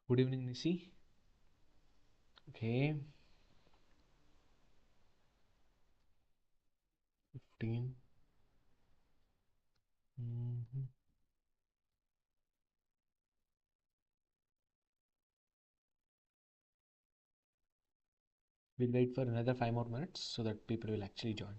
Good evening, Nisi. Okay, 15. Mhm. We'll wait for another 5 more minutes so that people will actually join.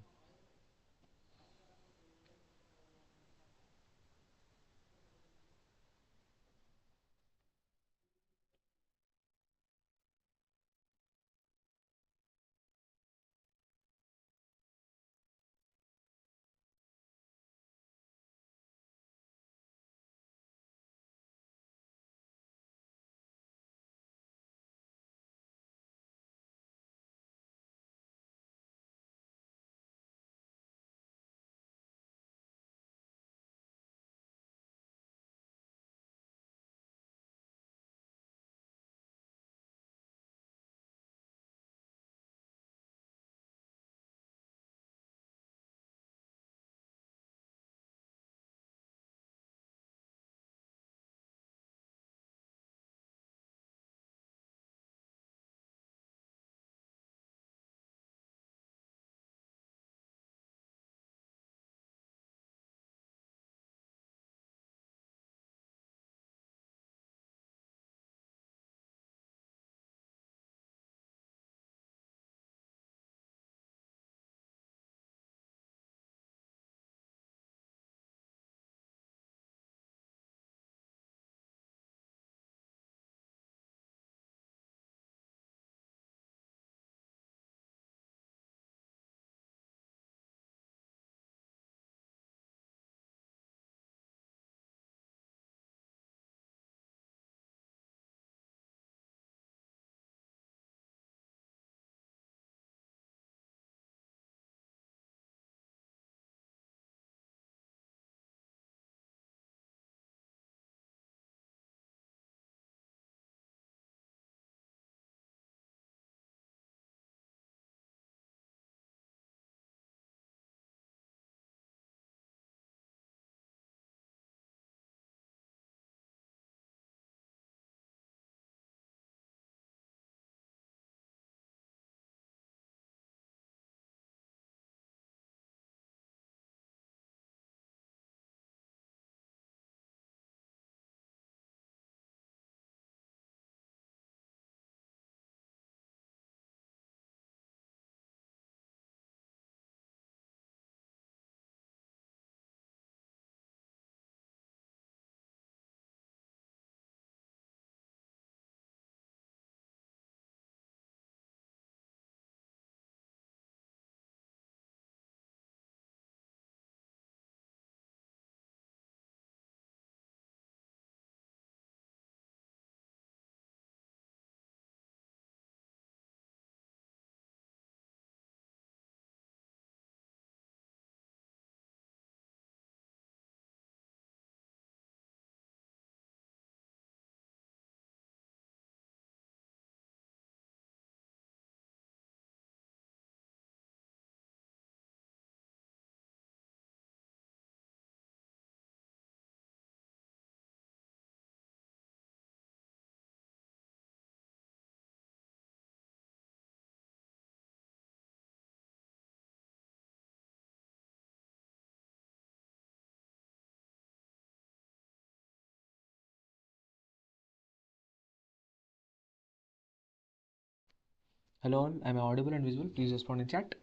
Hello, all. Am I audible and visible? Please respond in chat.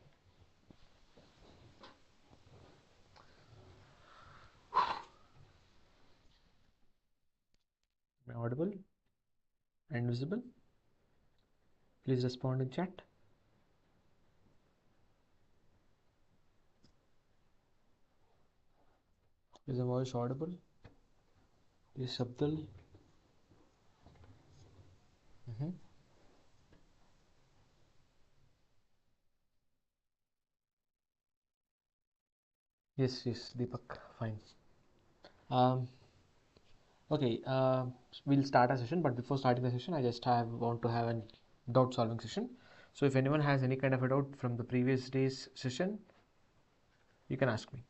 Am I audible and visible? Please respond in chat. Is the voice audible? Is Abdul? Yes, yes, Deepak. Fine. Um, okay, we'll start a session, but before starting the session, I just want to have a doubt solving session. So if anyone has any kind of a doubt from the previous day's session, you can ask me.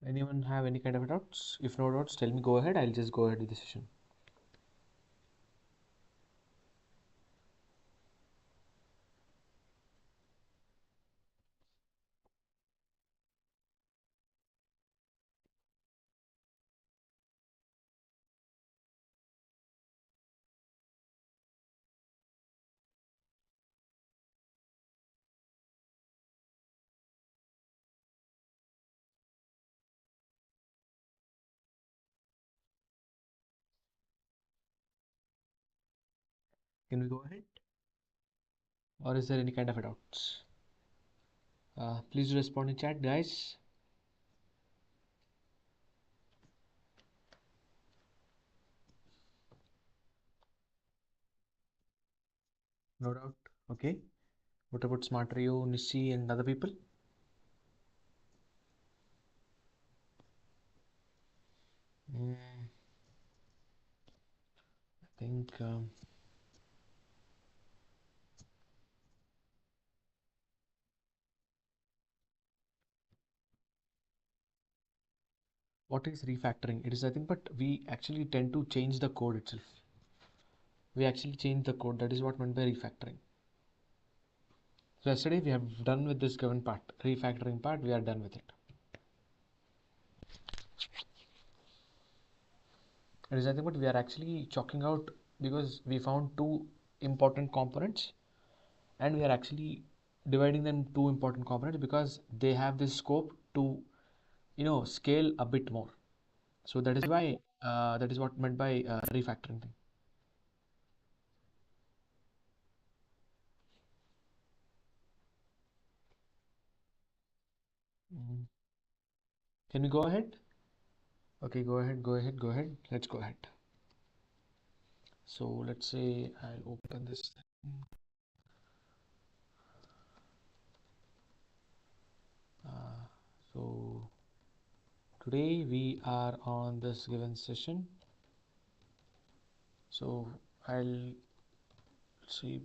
Anyone have any kind of doubts? If no doubts, tell me, go ahead. I'll just go ahead with the session. Can we go ahead? Or is there any kind of doubts? Please respond in chat, guys. No doubt. Okay. What about Smart Rio, Nishi, and other people? I think what is refactoring? It is nothing but we actually tend to change the code itself. We actually change the code. That is what meant by refactoring. So yesterday we have done with this given part, refactoring part. We are done with it. It is nothing but we are actually chalking out because we found two important components, and we are actually dividing them two important components because they have this scope to scale a bit more. So that is why that is what meant by refactoring thing. Mm. Can we go ahead? Okay, go ahead, go ahead, go ahead. Let's go ahead. So let's say I'll open this thing. So today we are on this given session. So I'll see.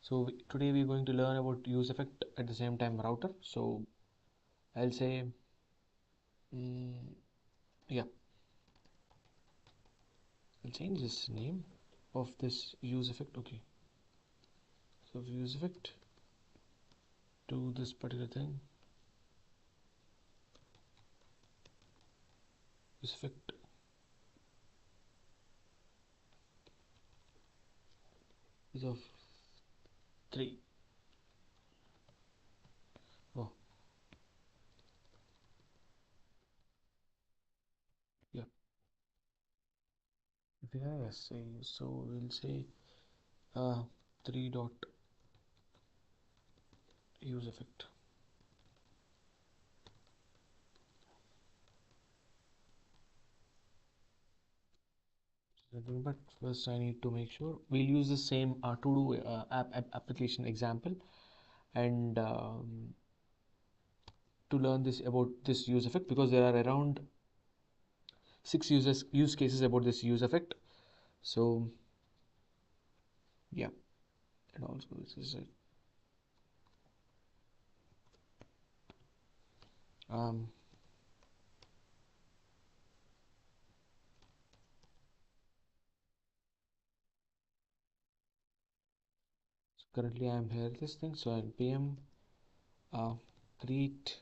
So today we're going to learn about use effect at the same time router. So I'll say, yeah, I'll change this name of this use effect. Okay, so use effect to this particular thing. Use effect is of 3. Oh, yeah. Yes, so we'll say 3 dot use effect. But first I need to make sure we'll use the same to do application example, and to learn this about this use effect, because there are around 6 use cases about this use effect. So yeah, and also this is it. Um, so currently I am here this thing, so I'll pm create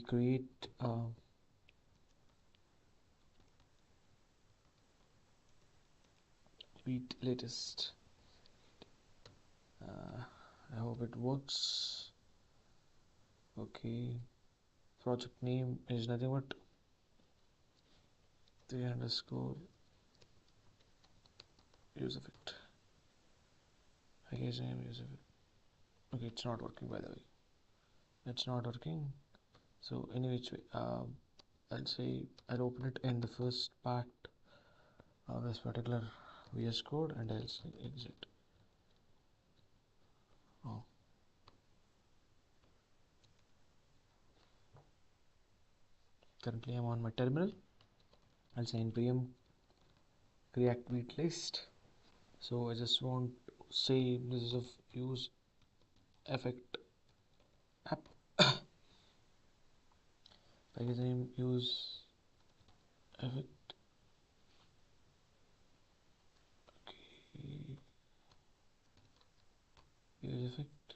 create tweet latest. I hope it works. Okay, project name is nothing but 3 underscore use effect. I guess I am use effect. Okay, it's not working, by the way. It's not working. So any which way, I'll say I'll open it in the first part of this particular VS Code, and I'll say exit. Oh, currently I'm on my terminal. I'll say npm create tweet list. So I just want say this is of use effect app. Package name use effect. Okay. Use effect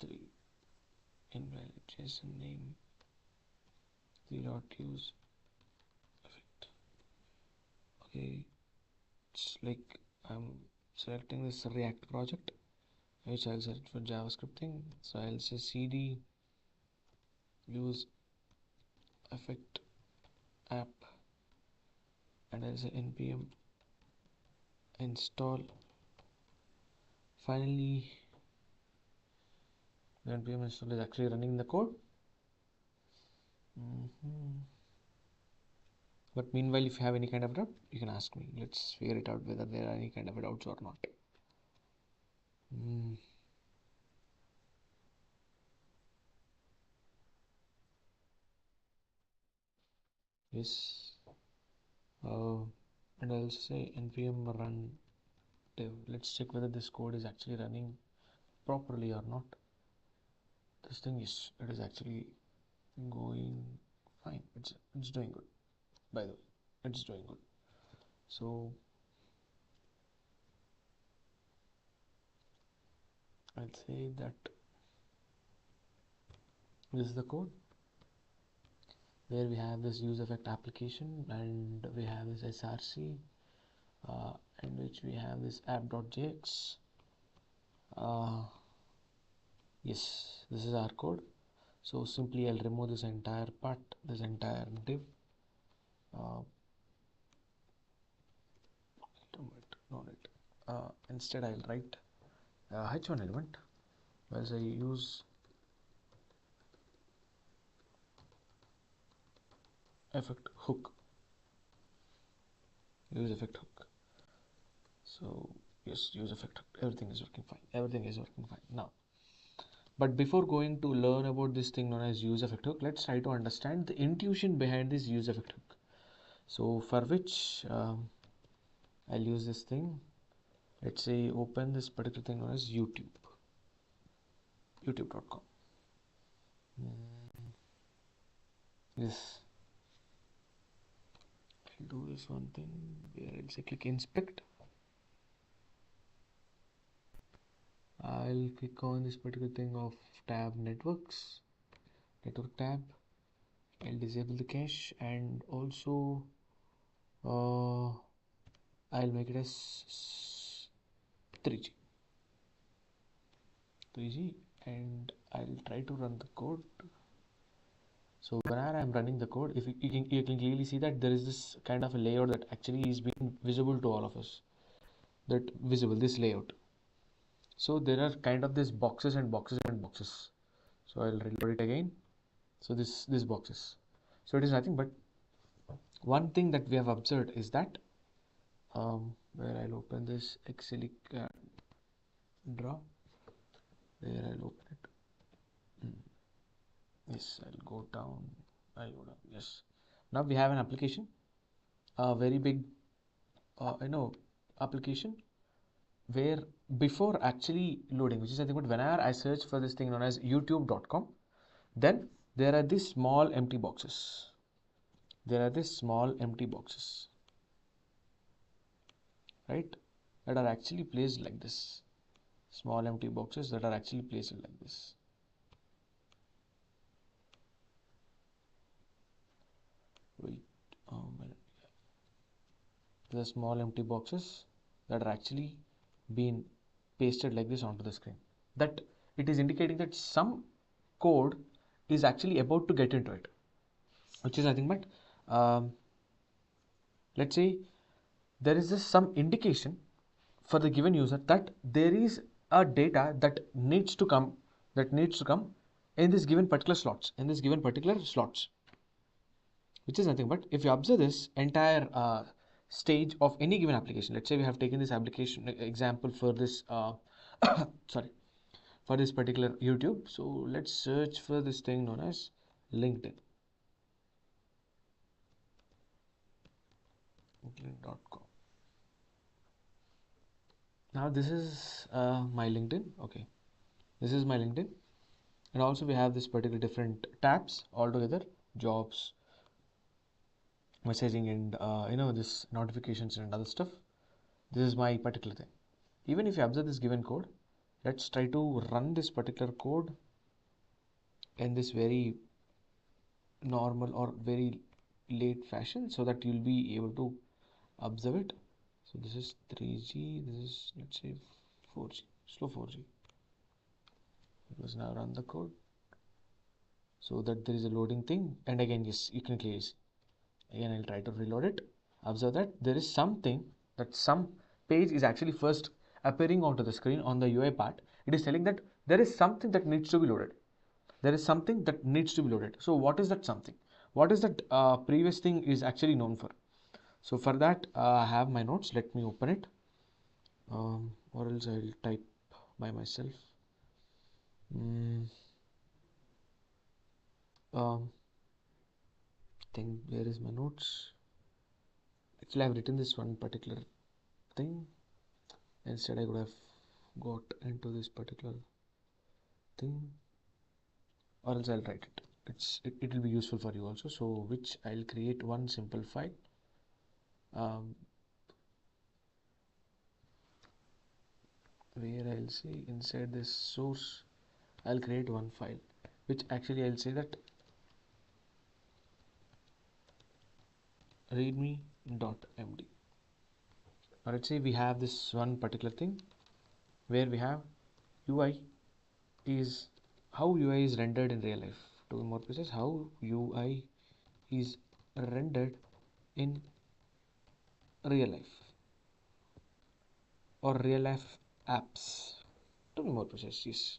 3 invalid JSON name 3.use effect. Okay, it's like I'm selecting this React project, which I'll select for JavaScript thing. So I'll say cd use effect app, and I'll say npm install. Finally, the npm install is actually running the code. But meanwhile, if you have any kind of doubt, you can ask me. Let's figure it out whether there are any kind of doubts or not. Yes. And I'll say npm run dev. Let's check whether this code is actually running properly or not. This thing is, it is actually going fine. It's doing good. By the way, it's doing good. So I'll say that this is the code where we have this use effect application, and we have this src, in which we have this app.jx. Yes, this is our code. So simply I'll remove this entire part, this entire div. Instead I'll write h1 element, whereas I use effect hook. Use effect hook. So yes, use effect hook. Everything is working fine. Everything is working fine now. But before going to learn about this thing known as use effect hook, let's try to understand the intuition behind this use effect hook. So for which I'll use this thing. Let's say open this particular thing known as youtube.com. Yes, I'll do this one thing where I'll say click inspect. I'll click on this particular thing of tab network tab. I'll disable the cache, and also I'll make it as 3G, and I'll try to run the code. So whenever I'm running the code, if you can clearly see that there is this kind of a layout that actually is being visible to all of us. This layout. So there are kind of this boxes and boxes and boxes. So I'll reload it again. So this boxes. So it is nothing but one thing that we have observed is that where I'll open this Excel draw, where I'll open it. Yes, I'll go down. Yes. Now we have an application, a very big, application, where before actually loading, which is nothing but whenever I search for this thing known as youtube.com, then there are these small empty boxes. Right, that are actually placed like this. Small empty boxes that are actually placed like this. Wait a minute. The small empty boxes that are actually being pasted like this onto the screen. That it is indicating that some code is actually about to get into it, which is nothing but let's say there is just some indication for the given user that there is a data that needs to come in this given particular slots, which is nothing but, if you observe this entire stage of any given application, let's say we have taken this application example for this sorry, for this particular YouTube. So let's search for this thing known as linkedin.com. Now this is my LinkedIn. Okay, this is my LinkedIn, and also we have this particular different tabs altogether: jobs, messaging, and this notifications and other stuff. This is my particular thing. Even if you observe this given code, let's try to run this particular code in this very normal or very late fashion so that you'll be able to observe it. So this is 3G, this is, let's say, 4G, slow 4G. Let's now run the code so that there is a loading thing, and again, yes, you can clearly see. Again, I'll try to reload it. Observe that there is something, that some page is actually first appearing onto the screen on the UI part. It is telling that there is something that needs to be loaded. There is something that needs to be loaded. So what is that something? What is that previous thing is actually known for? So for that, I have my notes. Let me open it, or else I'll type by myself. Think where is my notes? Actually, I've written this one particular thing. Instead, I could have got into this particular thing, or else I'll write it. It will be useful for you also. So which I'll create one simple file. Where I'll say inside this source, I'll create one file, which actually I'll say that readme.md. Now let's say we have this one particular thing where we have UI is how UI is rendered in real life. To be more precise, how UI is rendered in real life or real life apps. To be more precise, yes.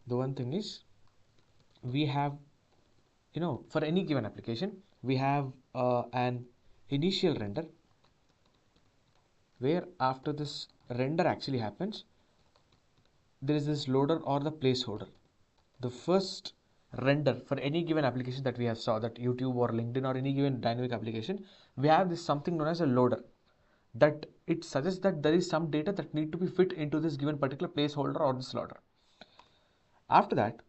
The one thing is we have, for any given application, we have an initial render where after this render actually happens, there is this loader or the placeholder. The first render for any given application that we have saw, that YouTube or LinkedIn or any given dynamic application, we have this something known as a loader, that it suggests that there is some data that need to be fit into this given particular placeholder or this loader. After that,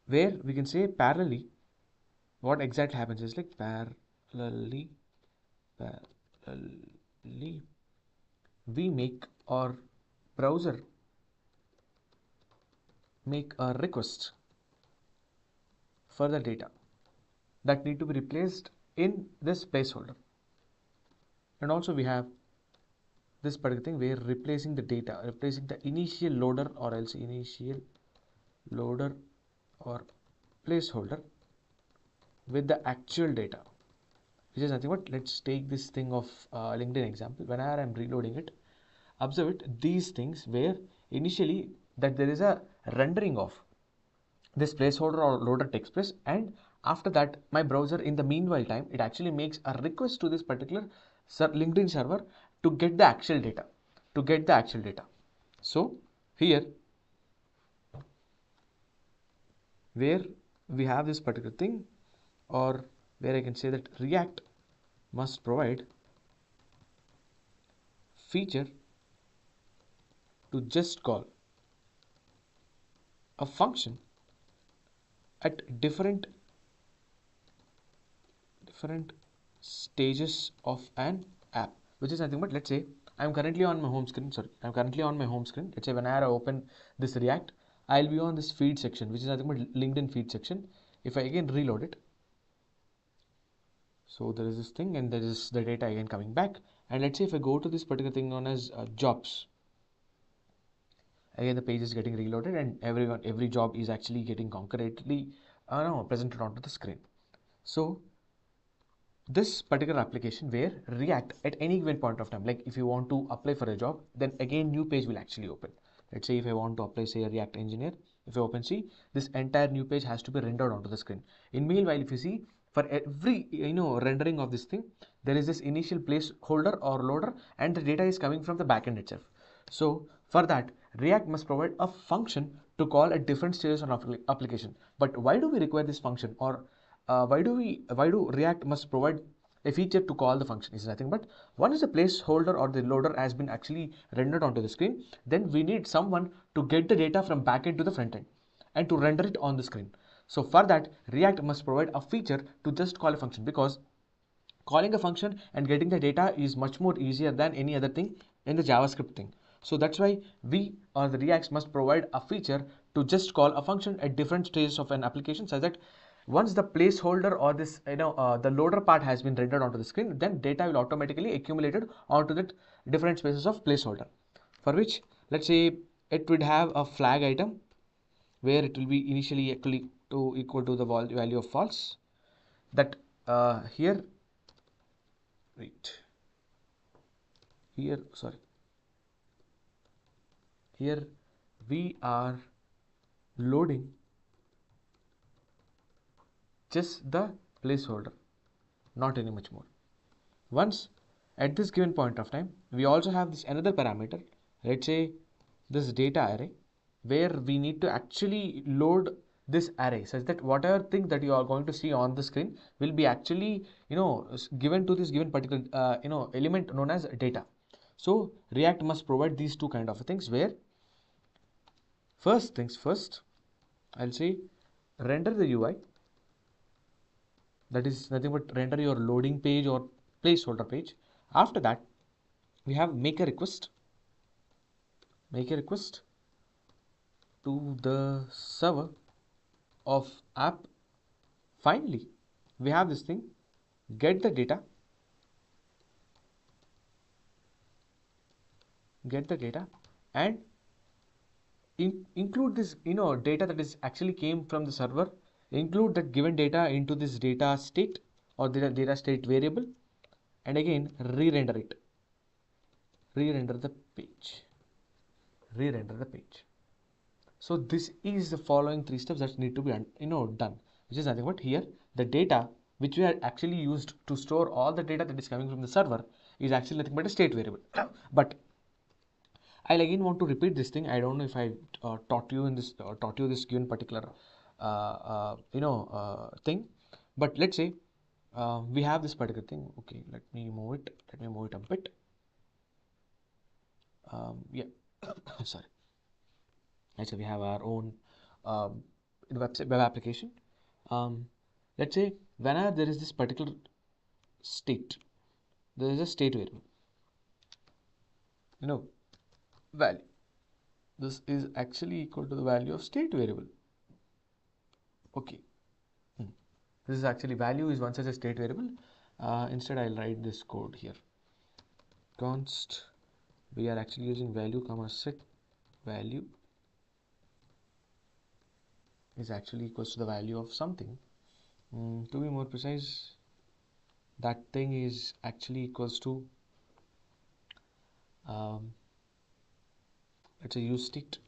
where we can say parallelly, what exactly happens is like parallelly we make our browser make a request for the data that need to be replaced in this placeholder. And also we have this particular thing where replacing the data, replacing the initial loader or else initial loader or placeholder with the actual data, which is nothing but, let's take this thing of LinkedIn example. Whenever I'm reloading it, observe it, these things where initially that there is a rendering of this placeholder or loader takes place, and after that my browser in the meanwhile time, it actually makes a request to this particular LinkedIn server to get the actual data. So here where we have this particular thing, or where I can say that React must provide feature to just call a function at different stages of an app, which is nothing but, let's say I'm currently on my home screen. Let's say when I open this React, I'll be on this feed section, which is nothing but LinkedIn feed section. If I again reload it, so there is this thing and there is the data again coming back. And let's say if I go to this particular thing known as jobs, again the page is getting reloaded and every job is actually getting concurrently presented onto the screen. So this particular application where React at any given point of time, like if you want to apply for a job, then again new page will actually open. Let's say if I want to apply, say, a React engineer, if I open C, this entire new page has to be rendered onto the screen. In meanwhile, if you see, for every rendering of this thing, there is this initial placeholder or loader and the data is coming from the backend itself. So for that, React must provide a function to call at different stages of application. But why do we require this function, or why do React must provide a feature to call the function is nothing but once the placeholder or the loader has been actually rendered onto the screen, then we need someone to get the data from backend to the front end and to render it on the screen. So for that, React must provide a feature to just call a function, because calling a function and getting the data is much more easier than any other thing in the JavaScript thing. So that's why we or the Reacts must provide a feature to just call a function at different stages of an application, such that once the placeholder or this the loader part has been rendered onto the screen, then data will automatically accumulated onto the different spaces of placeholder, for which let's say it would have a flag item where it will be initially equal to the value of false. That here wait here sorry here we are loading just the placeholder, not any much more. Once at this given point of time, we also have this another parameter, let's say this data array, where we need to actually load this array such that whatever thing that you are going to see on the screen will be actually given to this given particular element known as data. So React must provide these two kind of things, where first things first, I'll say render the UI, that is nothing but render your loading page or placeholder page. After that, we have make a request to the server of app. Finally, we have this thing, get the data and include this data that is actually came from the server, include that given data into this data state or the data state variable, and again re-render the page. So this is the following three steps that need to be done, which is nothing but here the data which we are actually used to store all the data that is coming from the server is actually nothing but a state variable. But I'll again want to repeat this thing. I don't know if I taught you this given particular thing, but let's say we have this particular thing. Okay, let me move it a bit. Yeah, sorry. So we have our own web application. Let's say whenever there is this particular state, there is a state variable, value. This is actually equal to the value of state variable. Okay, this is actually value is one such a state variable. Instead, I'll write this code here. Const, we are actually using value comma set value is actually equals to the value of something. To be more precise, that thing is actually equals to let's say use state.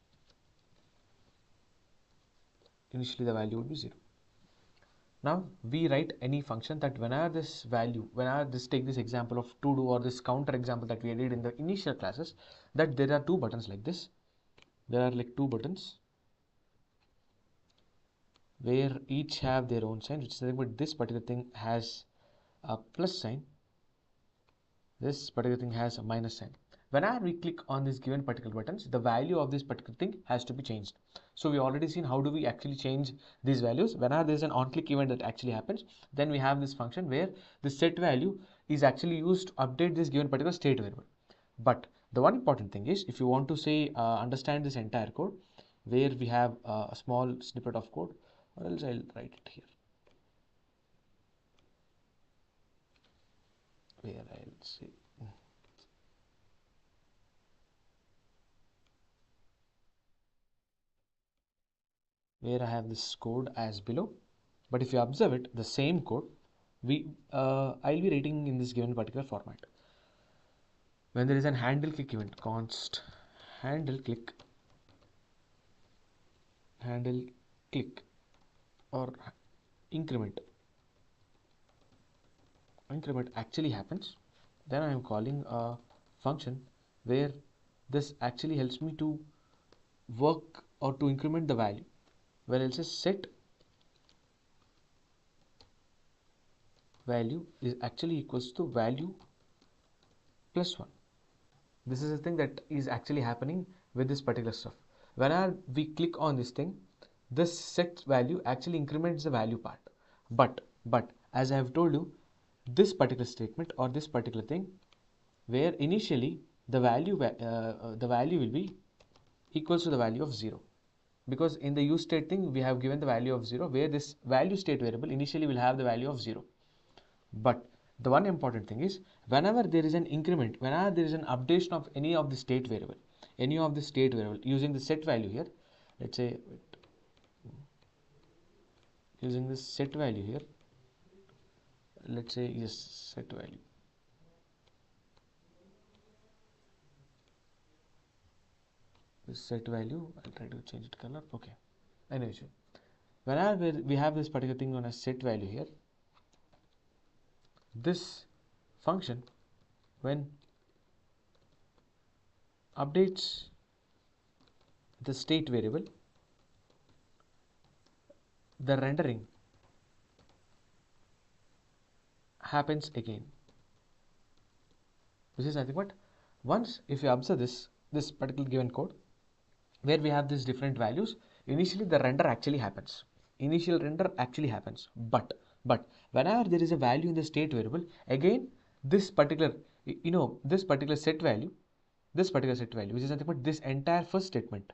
Initially the value would be 0. Now we write any function that whenever this take this example of to do or this counter example that we did in the initial classes, that there are two buttons like this. There are like two buttons where each have their own sign, which is nothing but this particular thing has a plus sign, this particular thing has a minus sign. Whenever we click on this given particular buttons, the value of this particular thing has to be changed. So we already seen how do we actually change these values. Whenever there is an on-click event that actually happens, then we have this function where the set value is actually used to update this given particular state variable. But the one important thing is, if you want to say understand this entire code, where we have a small snippet of code, or else I'll write it here, where I'll say where I have this code as below. But if you observe it, the same code I'll be writing in this given particular format. When there is an handle click event, const handle click or increment actually happens, then I am calling a function where this actually helps me to work or to increment the value, where I'll say set value is actually equals to value plus 1. This is the thing that is actually happening with this particular stuff. Whenever we click on this thing, this set value actually increments the value part. But as I have told you, this particular statement or this particular thing, where initially the value will be equals to the value of 0, because in the use state thing we have given the value of 0, where this value state variable initially will have the value of 0. But the one important thing is, whenever there is an increment, whenever there is an updation of any of the state variable, using the set value here, let's say using this set value here, let's say yes, set value. This set value, I'll try to change it color. Okay. Anyway, whenever we have this particular thing on a set value here, this function, when updates the state variable, the rendering happens again. This is nothing but, once if you observe this particular given code, where we have these different values, initially the render actually happens. But whenever there is a value in the state variable, again this particular set value, which is nothing but this entire first statement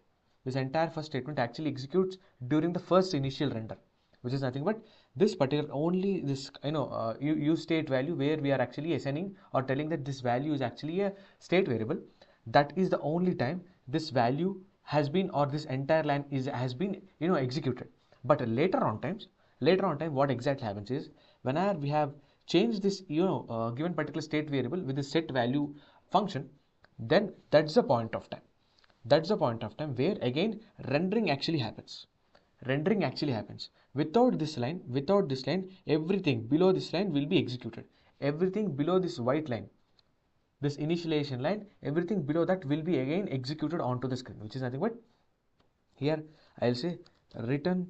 actually executes during the first initial render, which is nothing but this particular only this use state value, where we are actually assigning or telling that this value is actually a state variable. That is the only time this value has been, or this entire line has been executed. But later on time, what exactly happens is, whenever we have changed this given particular state variable with the set value function, then that's the point of time where again rendering actually happens. Without this line, everything below this line will be executed. Everything below this white line, this initialization line, everything below that will be again executed onto the screen, which is nothing but, here I'll say return,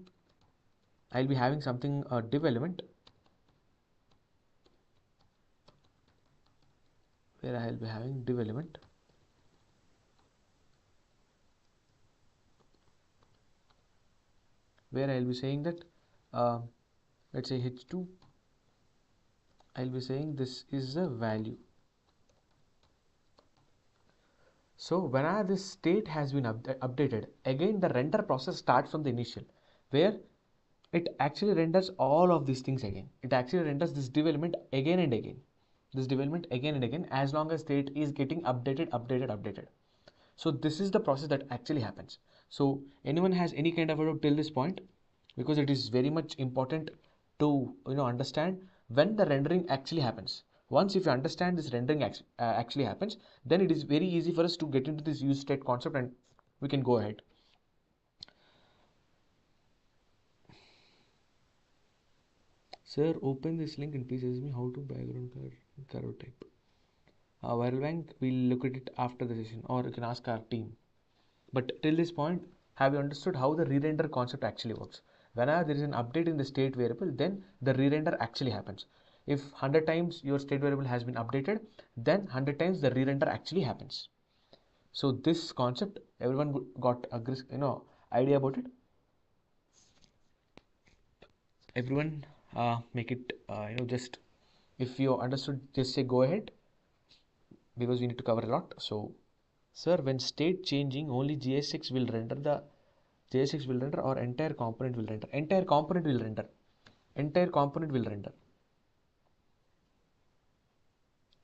I'll be having something div element, where I'll be having div element, where I'll be saying that let's say h2, I'll be saying this is a value. So whenever this state has been updated, again the render process starts from the initial, where it actually renders all of these things again. It actually renders this div element again and again. As long as state is getting updated. So this is the process that actually happens. So anyone has any kind of a doubt till this point, because it is very much important to understand when the rendering actually happens. Once if you understand this rendering actually happens, then it is very easy for us to get into this use state concept, and we can go ahead. Sir, open this link and please ask me how to background color type. Viral bank, we'll look at it after the session, or you can ask our team. But till this point, have you understood how the re-render concept actually works? Whenever there is an update in the state variable, then the re-render actually happens. If 100 times your state variable has been updated, then 100 times the re-render actually happens. So this concept, everyone got a idea about it? Everyone make it just, if you understood, just say go ahead, because we need to cover a lot. So sir, when state changing, only JSX will render, or entire component will render? Entire component will render.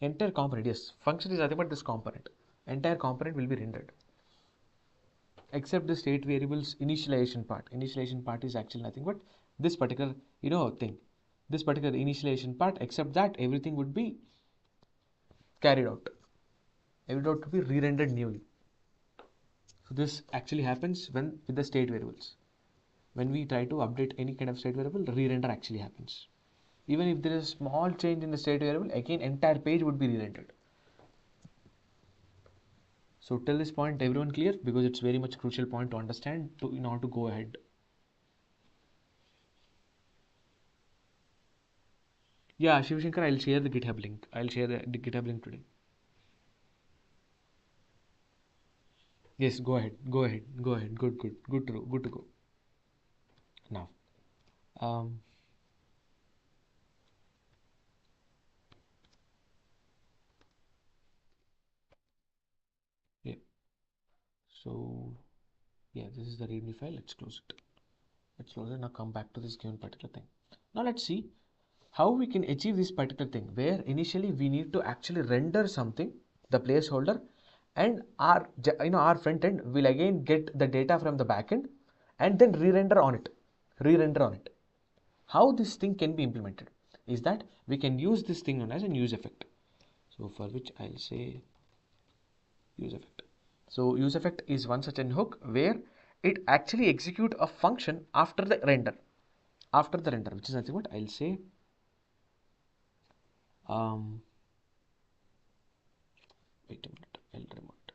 Entire component, yes. Function is nothing but this component. Entire component will be rendered, except the state variables initialization part. Initialization part is actually nothing but this particular thing. This particular initialization part, except that everything would be carried out. Everything would be re-rendered newly. So this actually happens when with the state variables. When we try to update any kind of state variable, re-render actually happens. Even if there is a small change in the state variable, again entire page would be re-rendered. So till this point, everyone clear? Because it's very much crucial point to understand in order to go ahead. Yeah, Shiv Shankar, I'll share the GitHub link. I'll share the GitHub link today. Yes, go ahead. Go ahead. Go ahead. Good, good. Good to go. Good to go. Now, um, yeah. So, yeah, this is the README file. Let's close it. Let's close it. Now come back to this given particular thing. Now let's see how we can achieve this particular thing, where initially we need to actually render something, the placeholder, and our front end will again get the data from the backend and then re-render on it. Re-render on it. How this thing can be implemented is that we can use this thing known as a use effect. So for which I'll say use effect. So use effect is one such an hook where it actually execute a function after the render. After the render, which is nothing but I'll say wait a minute, I'll remote.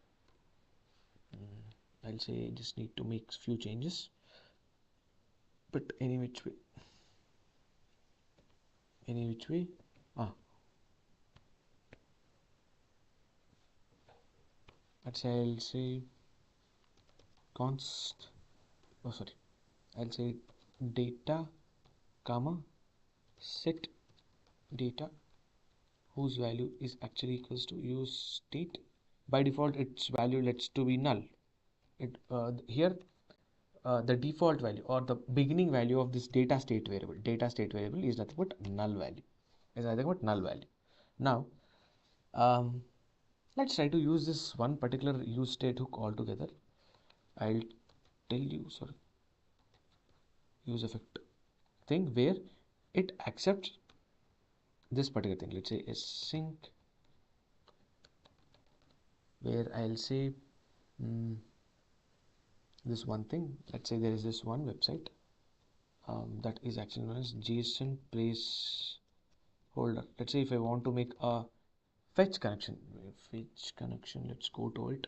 I'll say just need to make few changes, but any which way, ah, let's say I'll say const, oh sorry, I'll say data, comma, set data whose value is actually equals to use state. By default, its value lets to be null. Here the default value or the beginning value of this data state variable is nothing but null value. Now, let's try to use this one particular use state hook altogether. I'll tell you, sorry, use effect thing where it accepts this particular thing. Let's say async, where I'll say this one thing. Let's say there is this one website that is actually known as JSON placeholder. Let's say if I want to make a fetch connection, let's go to it.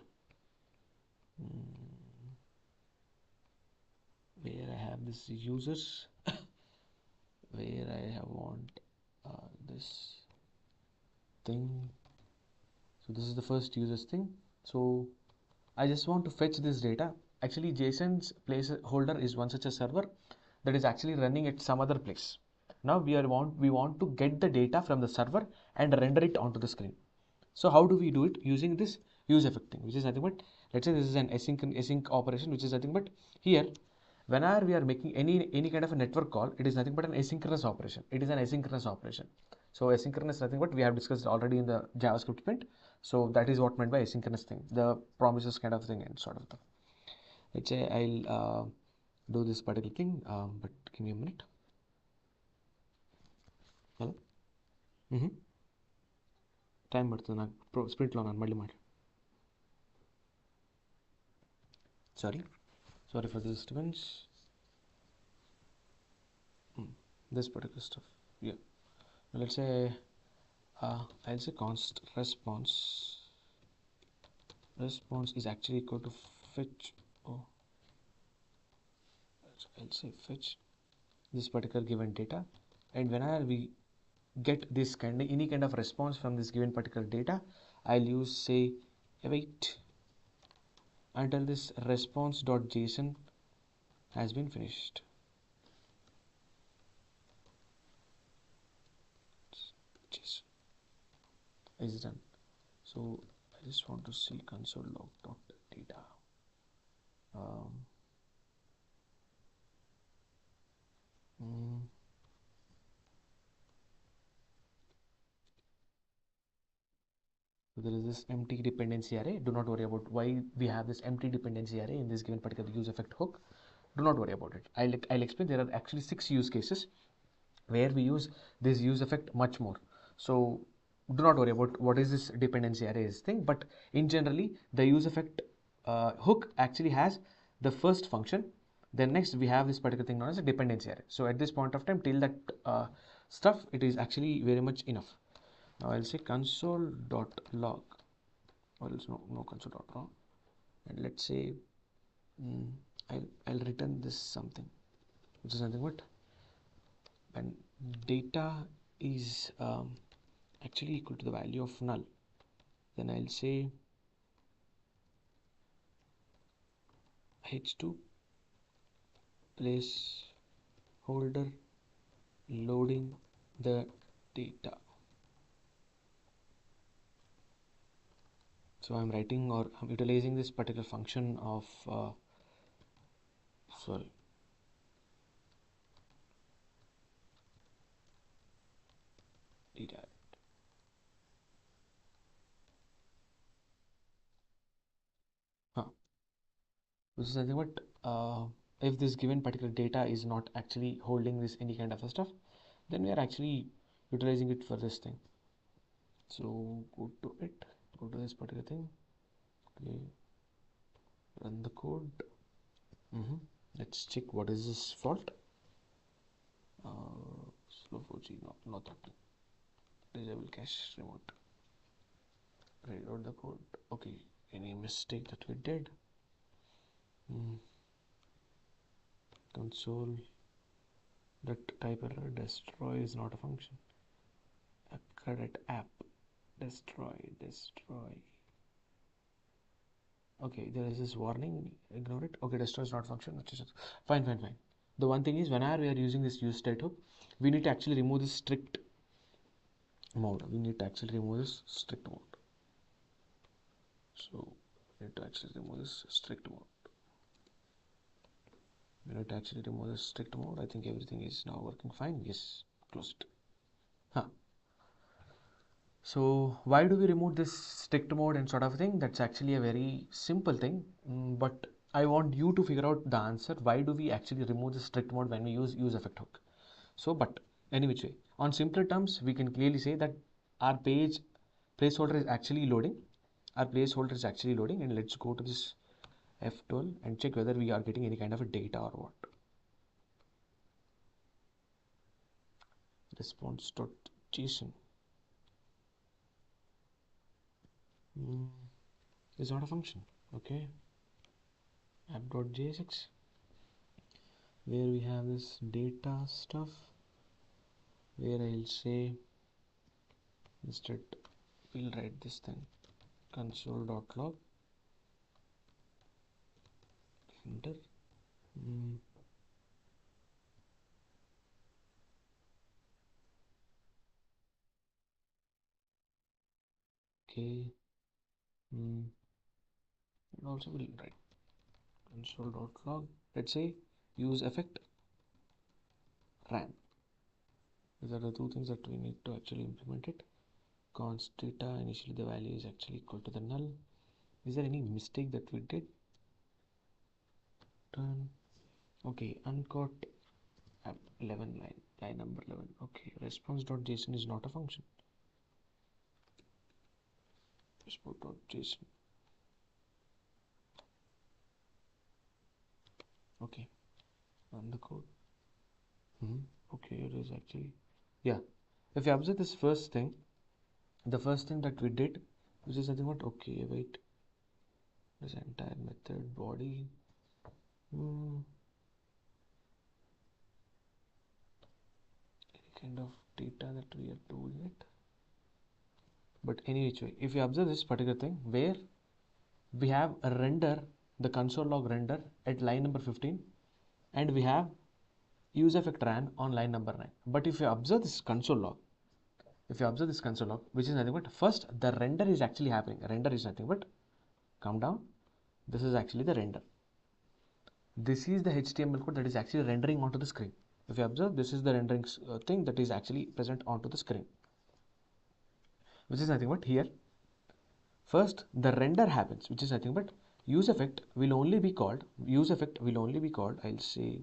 Where I have this users, where I have want this thing. So this is the first users thing. So I just want to fetch this data. Actually, JSON's placeholder is one such a server that is actually running at some other place. Now we want to get the data from the server and render it onto the screen. So how do we do it? Using this use effect thing, which is nothing but, let's say this is an async operation, which is nothing but here whenever we are making any kind of a network call, it is nothing but an asynchronous operation. It is an asynchronous operation. So asynchronous nothing but we have discussed already in the JavaScript sprint. So that is what meant by asynchronous thing, the promises kind of thing and sort of thing. Let's say I'll do this particular thing, but give me a minute. Hello. Time ಬರ್ತದೆ ನಾನು sprint low ನಾನು ಮಾಡಲಿ ಮಾಡಿ sorry for the disturbance. This particular stuff, yeah. Let's say I'll say const response is actually equal to fetch. I'll say fetch this particular given data, and whenever we get this any kind of response from this given particular data, I'll use say await until this response.json has been finished. JSON is done. So I just want to see console log.data. So there is this empty dependency array. Do not worry about why we have this empty dependency array in this given particular use effect hook. Do not worry about it. I'll explain. There are actually 6 use cases where we use this use effect much more. So do not worry about what is this dependency arrays thing, but in generally the use effect hook actually has the first function. Then next we have this particular thing known as a dependency array. So at this point of time, till that stuff, it is actually very much enough. Now I'll say console.log, or else no console.log, and let's say I'll return this something, which is nothing but when data is actually equal to the value of null, then I'll say h2 placeholder loading the data. So I'm writing, or I'm utilizing this particular function of data. Which is nothing but if this given particular data is not actually holding this any kind of stuff, then we are actually utilizing it for this thing. So go to this particular thing, okay, run the code. Let's check what is this fault. Slow 4G, no, not that thing. Disable cache remote. Reload the code. Okay, any mistake that we did? Console that type error, destroy is not a function. Credit app, destroy. Okay, there is this warning, ignore it. Okay, destroy is not function, which is fine. The one thing is, whenever we are using this use state hook, we need to actually remove this strict mode. So we need to actually remove this strict mode. I think everything is now working fine. Yes, close it. So why do we remove this strict mode and sort of thing? That's actually a very simple thing, but I want you to figure out the answer. Why do we actually remove the strict mode when we use effect hook? So, but anyway, on simpler terms, we can clearly say that our page placeholder is actually loading. And let's go to this F12 and check whether we are getting any kind of a data or what. Response.json is not a function. Okay, app.jsx, where we have this data stuff, where I'll say instead we'll write this thing, console.log, enter. Okay, and also we'll write console.log, let's say use effect ran. These are the two things that we need to actually implement it. Const data, initially the value is actually equal to the null. Is there any mistake that we did? Turn. Okay, uncaught app 11 line number 11. Okay, response.json is not a function. Response.json. Okay, run the code. Okay, it is actually, yeah. If you observe this first thing, the first thing that we did, which is nothing but, okay, wait, this entire method body. Any kind of data that we are doing it. But anyway, if you observe this particular thing, where we have a render, the console log render at line number 15, and we have use effect ran on line number 9. But if you observe this console log, which is nothing but, first the render is actually happening. Render is nothing but, come down, this is actually the render. This is the HTML code that is actually rendering onto the screen. If you observe, this is the rendering thing that is actually present onto the screen, which is nothing but, here first the render happens, which is nothing but use effect will only be called, I'll say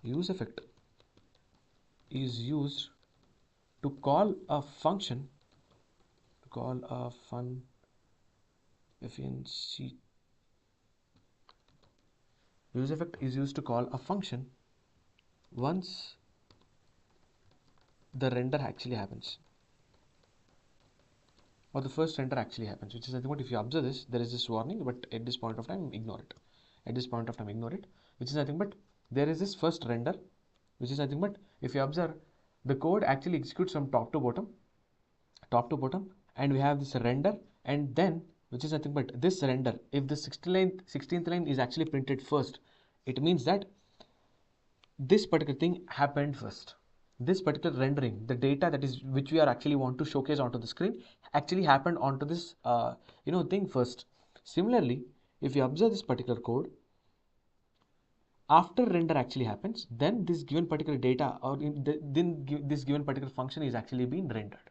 use effect is used to call a function, FNC. Use effect is used to call a function once the render actually happens, or the first render actually happens, which is nothing but, if you observe this, there is this warning, but at this point of time ignore it. Which is nothing but, there is this first render, which is nothing but, if you observe, the code actually executes from top to bottom, and we have this render, and then, which is nothing but this render. If the 16th line is actually printed first, it means that this particular thing happened first. This particular rendering, the data that is which we are actually want to showcase onto the screen, actually happened onto this thing first. Similarly, if you observe this particular code, after render actually happens, then this given particular data, or this given particular function is actually being rendered.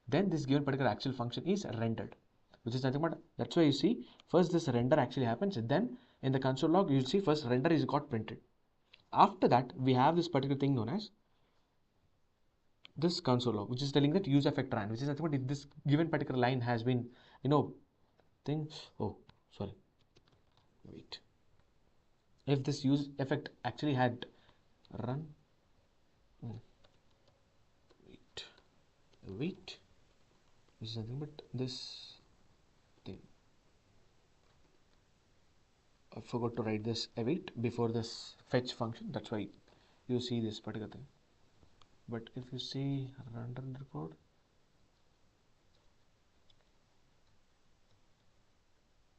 Then this given particular actual function is rendered, which is nothing but, that's why you see first this render actually happens, then in the console log you'll see first render is got printed. After that, we have this particular thing known as this console log, which is telling that use effect ran, which is nothing but if this given particular line has been, oh, sorry, wait. If this use effect actually had run, wait, this is nothing but this thing. I forgot to write this await before this fetch function. That's why you see this particular thing. But if you see render the code,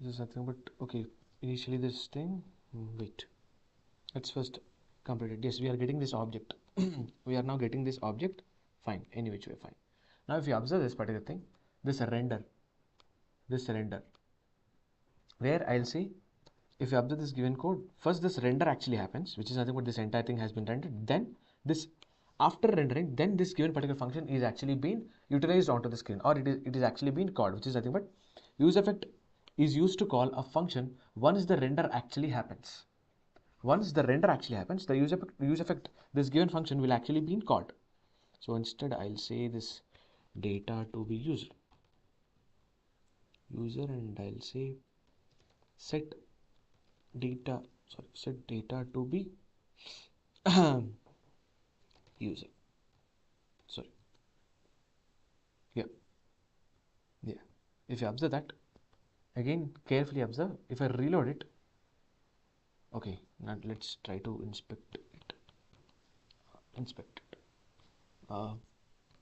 this is nothing but, okay, initially this thing, wait, let's first complete it. Yes, we are getting this object. We are now getting this object. Fine, any which way, fine. Now if you observe this particular thing, this render, where I'll say, if you observe this given code, first this render actually happens, which is nothing but this entire thing has been rendered. Then this, after rendering, then this given particular function is actually being utilized onto the screen, or it is actually being called, which is nothing but use effect is used to call a function once the render actually happens. Once the render actually happens, the use effect, this given function will actually be called. So instead I'll say this data to be user, and I'll say set data to be user. Sorry. Yeah. If you observe that, again carefully observe, if I reload it, okay, now let's try to inspect it.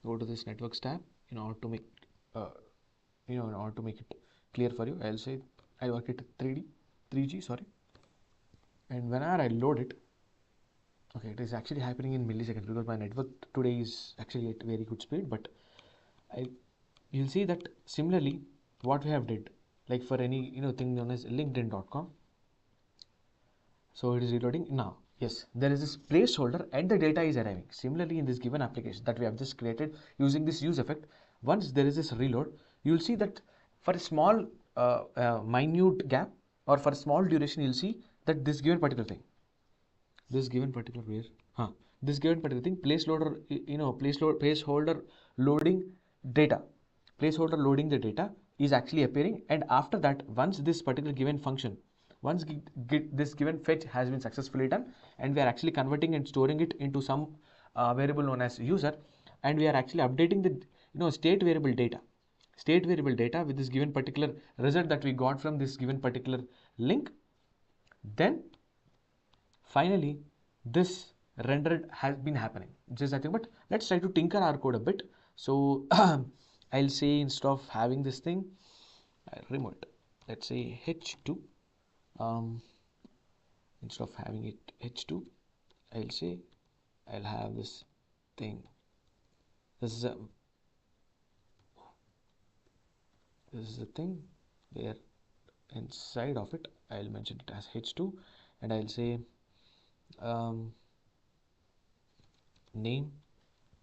Go to this networks tab in order to make it clear for you. I'll say I work at 3G, sorry, and whenever I load it, okay, it is actually happening in milliseconds because my network today is actually at very good speed. But you'll see that similarly what we have did, like for any thing known as linkedin.com. So it is reloading now. Yes, there is this placeholder and the data is arriving. Similarly, in this given application that we have just created using this use effect, once there is this reload, you will see that for a small minute gap, or for a small duration, you'll see that this given particular thing, this given particular thing, placeholder loading data, placeholder loading the data is actually appearing. And after that, once this particular given function, once this given fetch has been successfully done, and we are actually converting and storing it into some variable known as user, and we are actually updating the state variable data with this given particular result that we got from this given particular link, then finally this rendered has been happening. Just nothing but, let's try to tinker our code a bit. So I'll say, instead of having this thing, I'll remove it. Let's say h2. Instead of having it h2, I'll say I'll have this thing. This is the thing where inside of it I'll mention it as h2, and I'll say name,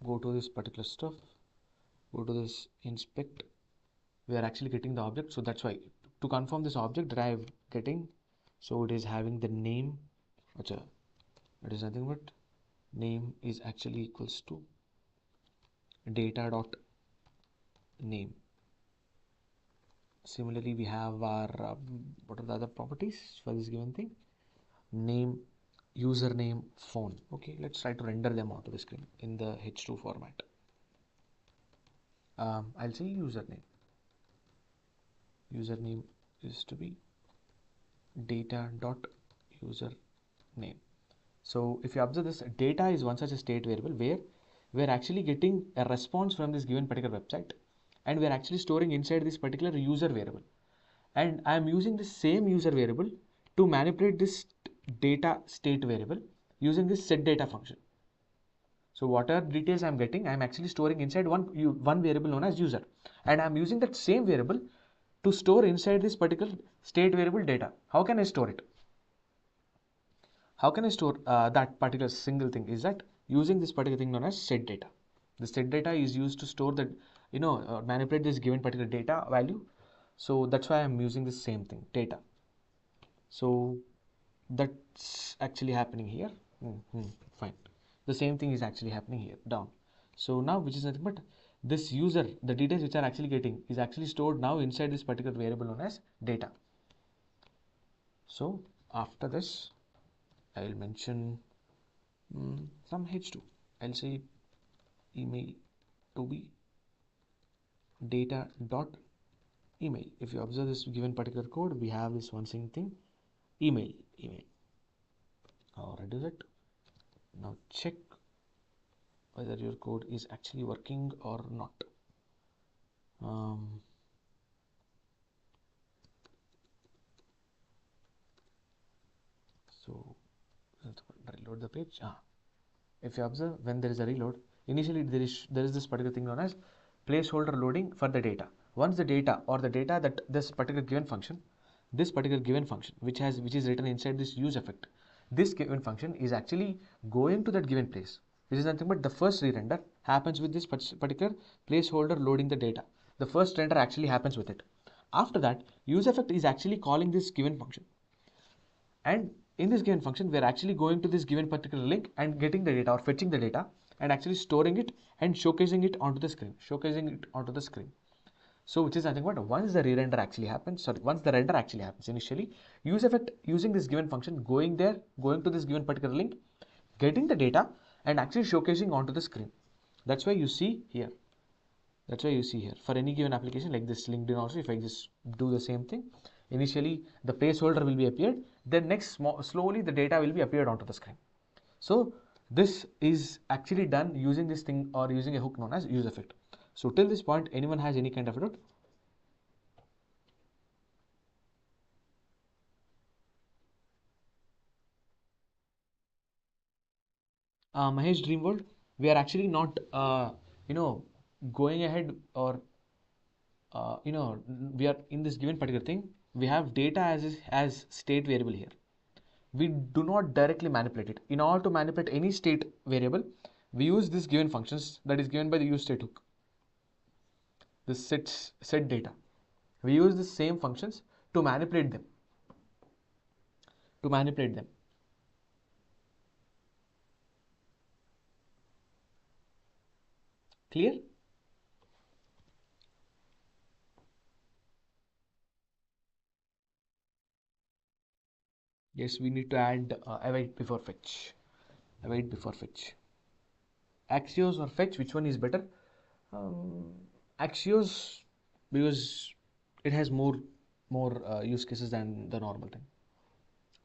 go to this particular stuff, go to this inspect. We are actually getting the object, so that's why to confirm this object that I am getting, so it is having the name. It is nothing but name is actually equals to data dot name. Similarly, we have our what are the other properties for this given thing? Name, username, phone. Okay, let's try to render them onto the screen in the h2 format. I'll say username is to be data dot username. So if you observe this, data is one such a state variable where we're actually getting a response from this given particular website, and we're actually storing inside this particular user variable. And I'm using the same user variable to manipulate this data state variable using this set data function. So whatever details I'm getting, I'm actually storing inside one variable known as user, and I'm using that same variable to store inside this particular state variable data. How can I store it? How can I store that particular single thing? Is that using this particular thing known as set data. The set data is used to store that, manipulate this given particular data value. So that's why I'm using the same thing, data. So that's actually happening here. Fine. The same thing is actually happening here down. So now, which is nothing but this user, the details which are actually getting is actually stored now inside this particular variable known as data. So after this, I will mention some h2. I'll say email to be data dot email. If you observe this given particular code, we have this one same thing, email. I'll reduce it. Now check whether your code is actually working or not. So reload the page. If you observe, when there is a reload, initially there is this particular thing known as placeholder loading for the data. Once the data or the data that this particular given function, which is written inside this use effect, this given function is actually going to that given place. This is nothing but the first re-render happens with this particular placeholder loading the data. The first render actually happens with it. After that, use effect is actually calling this given function. And in this given function, we are actually going to this given particular link and getting the data or fetching the data and actually storing it and showcasing it onto the screen. So which is nothing but once the re-render actually happens, once the render actually happens initially, use effect using this given function, going to this given particular link, getting the data and actually showcasing onto the screen. That's why you see here. For any given application like this LinkedIn also, if I just do the same thing, initially the placeholder will be appeared, then next slowly the data will be appeared onto the screen. So this is actually done using this thing or using a hook known as use effect. So till this point, anyone has any kind of doubt? Mahesh Dreamworld, we are actually not going ahead or we are in this given particular thing, we have data as state variable here. We do not directly manipulate it. In order to manipulate any state variable, we use this given functions that is given by the use state hook, this set data. We use the same functions to manipulate them. Clear? Yes, we need to add await before fetch. Axios or fetch, which one is better? Axios, because it has more use cases than the normal thing.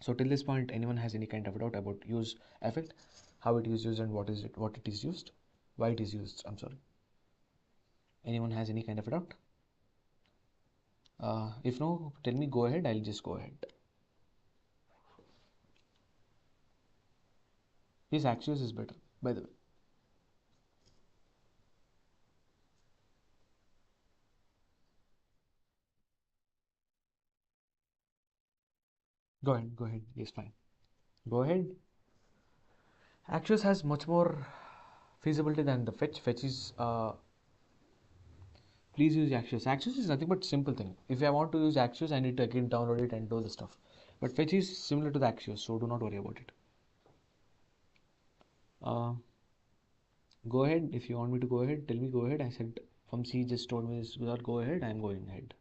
So till this point, anyone has any kind of doubt about use effect, how it is used and what it is used, why it is used? I'm sorry. Anyone has any kind of doubt? If no, tell me, go ahead. I'll just go ahead. Yes, Axios is better, by the way. Go ahead. Yes, fine. Go ahead. Axios has much more feasibility than the fetch. Fetch is please use Axios. Axios is nothing but simple thing. If I want to use Axios, I need to again download it and do the stuff. But fetch is similar to the Axios, so do not worry about it. Go ahead. If you want me to go ahead, tell me go ahead. I said Famsi just told me this without go ahead. I'm going ahead.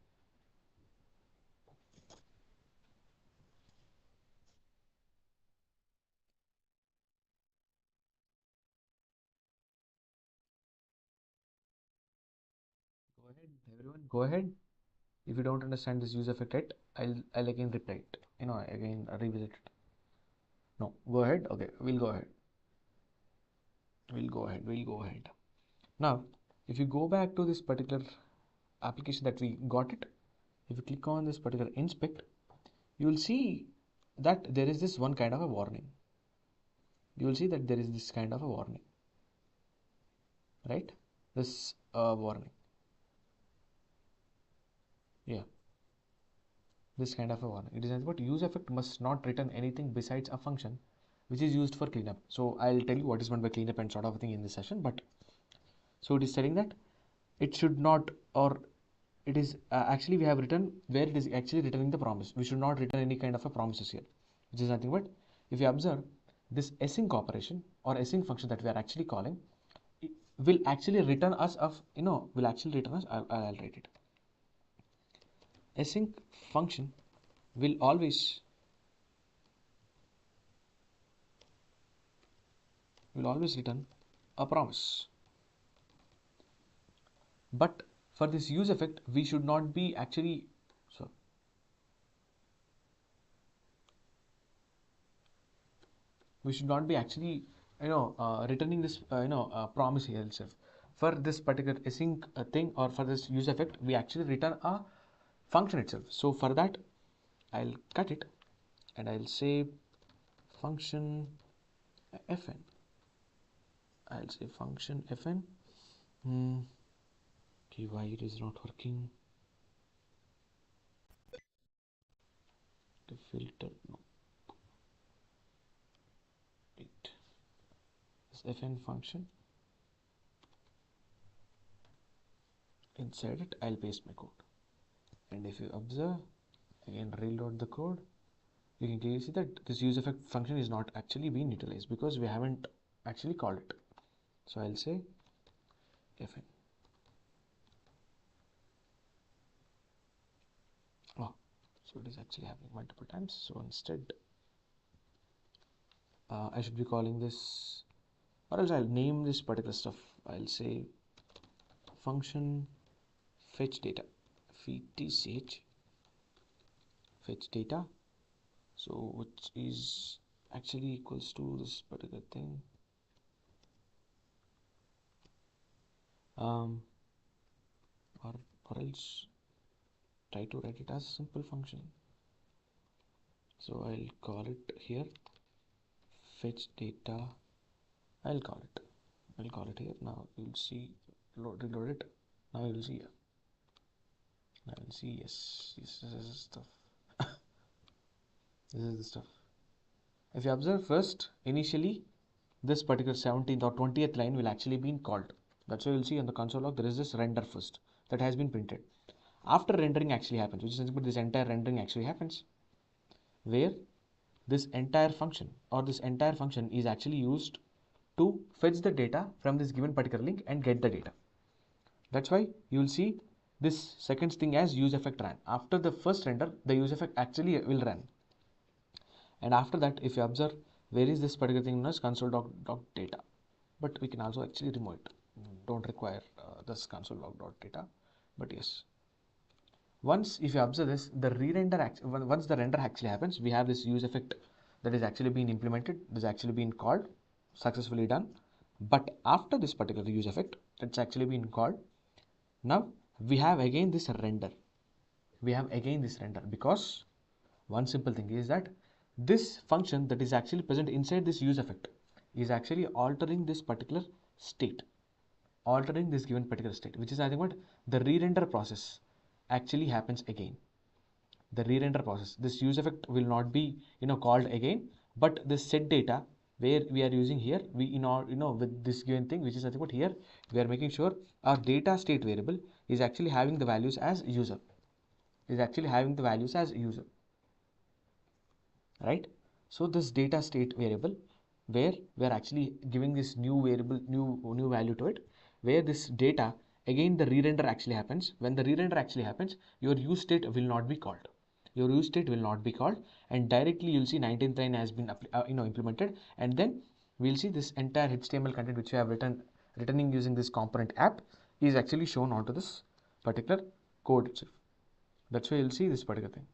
Go ahead, everyone. Go ahead. If you don't understand this use effect yet, I'll again reply it. Again revisit it. No, go ahead. Okay, we'll go ahead. we'll go ahead. Now, if you go back to this particular application that we got it, if you click on this particular inspect, you will see that there is this one kind of a warning. You will see that there is this kind of a warning, right? This warning. Yeah, this kind of a warning. It is nothing but use effect must not return anything besides a function which is used for cleanup. So I'll tell you what is meant by cleanup and sort of thing in this session. But so it is telling that it should not, or it is actually we have written where it is actually returning the promise. We should not return any kind of a promises here, which is nothing but if you observe this async operation or async function that we are actually calling will actually return us of will actually return us. I'll write it. Async function will always return a promise. But for this use effect, we should not be actually returning this promise here itself. For this particular async thing or for this use effect, we actually return a function itself. So for that, I'll cut it and I'll say function fn. I'll say function fn. Okay, why it is not working? The filter, no. Wait. This fn function. Inside it, I'll paste my code. And if you observe, again reload the code, you can clearly see that this use effect function is not actually being utilized because we haven't actually called it. So I'll say fn. Oh, so it is actually happening multiple times. So instead, I should be calling this, or else I'll name this particular stuff. I'll say function fetch data, fetch data. So which is actually equals to this particular thing. Or else try to write it as a simple function. So I'll call it here fetch data. I'll call it here. Now you'll see, reload it. Now you'll see, yes, this is the stuff. This is the stuff. If you observe first, initially this particular 17th or 20th line will actually be called. That's why you'll see on the console log there is this render first that has been printed. After rendering actually happens, which is this entire rendering actually happens, where this entire function is actually used to fetch the data from this given particular link and get the data. That's why you will see this second thing as use effect ran. After the first render, the use effect actually will run. And after that, if you observe, where is this particular thing known as console.data, but we can also actually remove it. Don't require this console.data, but yes. Once, if you observe this, the re-render once the render actually happens, we have this use effect that is actually being implemented. This is actually being called, successfully done. But after this particular use effect, that's actually been called. Now we have again this render. Because one simple thing is that this function that is actually present inside this use effect is actually altering this particular state, altering this given particular state, which is nothing but the re-render process actually happens again. The re-render process, this use effect will not be called again, but the set data where we are using here, we with this given thing, which is nothing but here we are making sure our data state variable is actually having the values as user, right? So this data state variable where we are actually giving this new variable, new value to it, where this data again the re-render actually happens. When the re-render actually happens, your use state will not be called. And directly you'll see 19th line has been implemented, and then we'll see this entire HTML content which we have returning using this component app is actually shown onto this particular code itself. That's why you'll see this particular thing.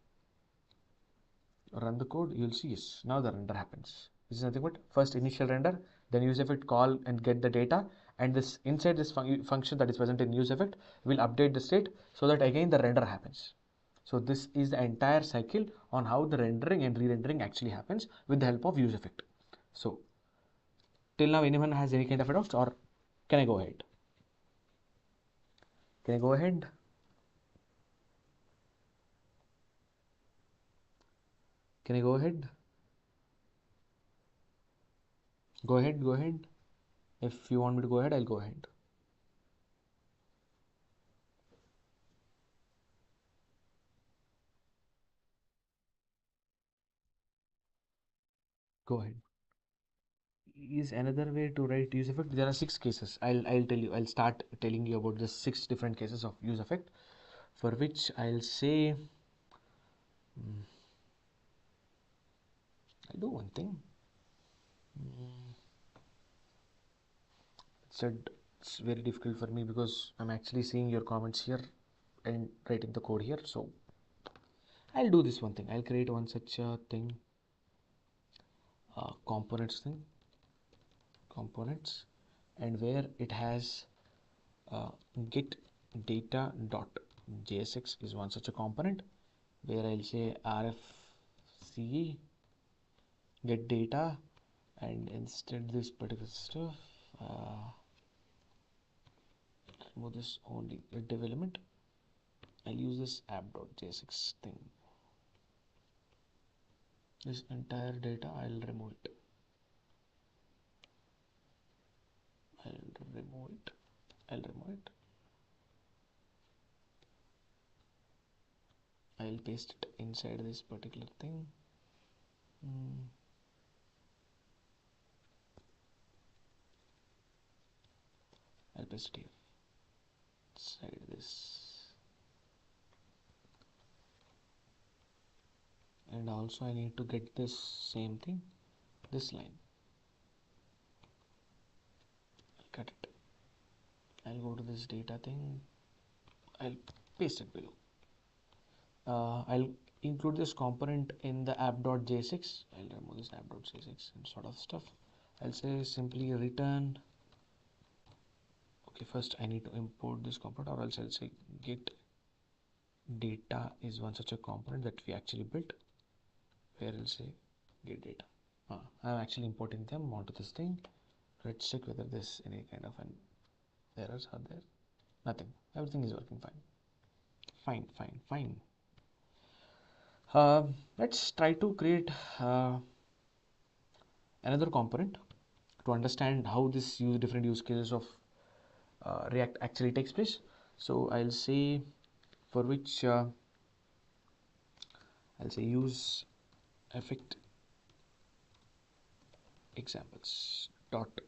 Run the code, you'll see, yes, now the render happens. This is nothing but first initial render, then use effect call and get the data, and this inside this function that is present in use effect will update the state so that again the render happens. So this is the entire cycle on how the rendering and re-rendering actually happens with the help of use effect. So till now, anyone has any kind of doubts, or can I go ahead? Can I go ahead? Can I go ahead? Go ahead, go ahead. If you want me to go ahead, I'll go ahead. Go ahead. Is another way to write use effect. There are 6 cases. I'll tell you. I'll start telling you about the 6 different cases of use effect, for which I'll say I'll do one thing. It's very difficult for me because I'm actually seeing your comments here and writing the code here. So I'll do this one thing. I'll create one such thing, components, and where it has get data dot jsx is one such a component where I'll say rfce get data, and instead this particular stuff remove this only div element. I'll use this app.jsx thing. This entire data I'll remove it. I'll paste it inside this particular thing. I'll paste it here inside this, and also I need to get this same thing, this line. I'll cut it. I'll go to this data thing. I'll paste it below. I'll include this component in the app.jsx. I'll remove this app.jsx and sort of stuff. I'll say simply return. Okay, first I need to import this component, or else I'll say get data is one such a component that we actually built, where I'll say get data. I'm actually importing them onto this thing. Let's check whether there's any kind of an errors are there. Nothing. Everything is working fine. Fine. Let's try to create another component to understand how this different use cases of React actually takes place. So I'll say for which I'll say use effect examples dot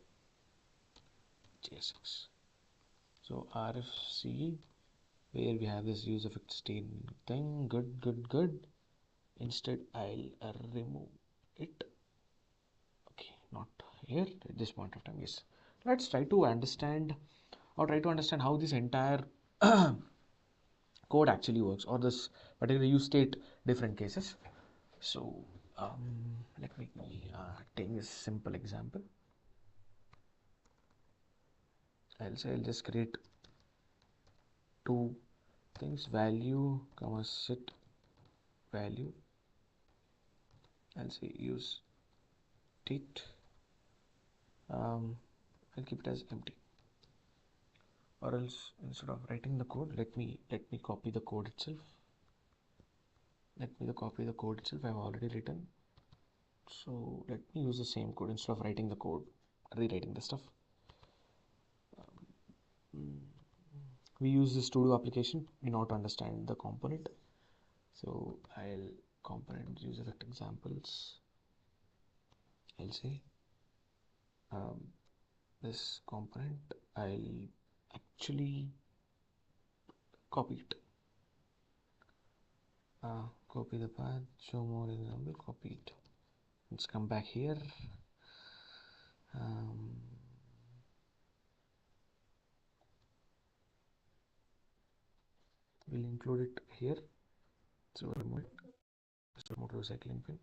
jsx. So rfce, where we have this use effect stain thing. Good. Instead I'll remove it. Okay, not here at this point of time. Yes, let's try to understand how this entire code actually works, or this particular use state different cases. So let me take this simple example. I'll just create 2 things, value comma set value. I'll say use state. I'll keep it as empty, or else instead of writing the code, let me copy the code itself. I've already written, so let me use the same code instead of writing the code, rewriting the stuff. We use this to-do application in order to understand the component. So I'll component use effect examples. I'll say this component, I'll actually copy it. Copy the path, show more example, copy it. Let's come back here. We'll include it here. So remove it. Just remove the recycling pin.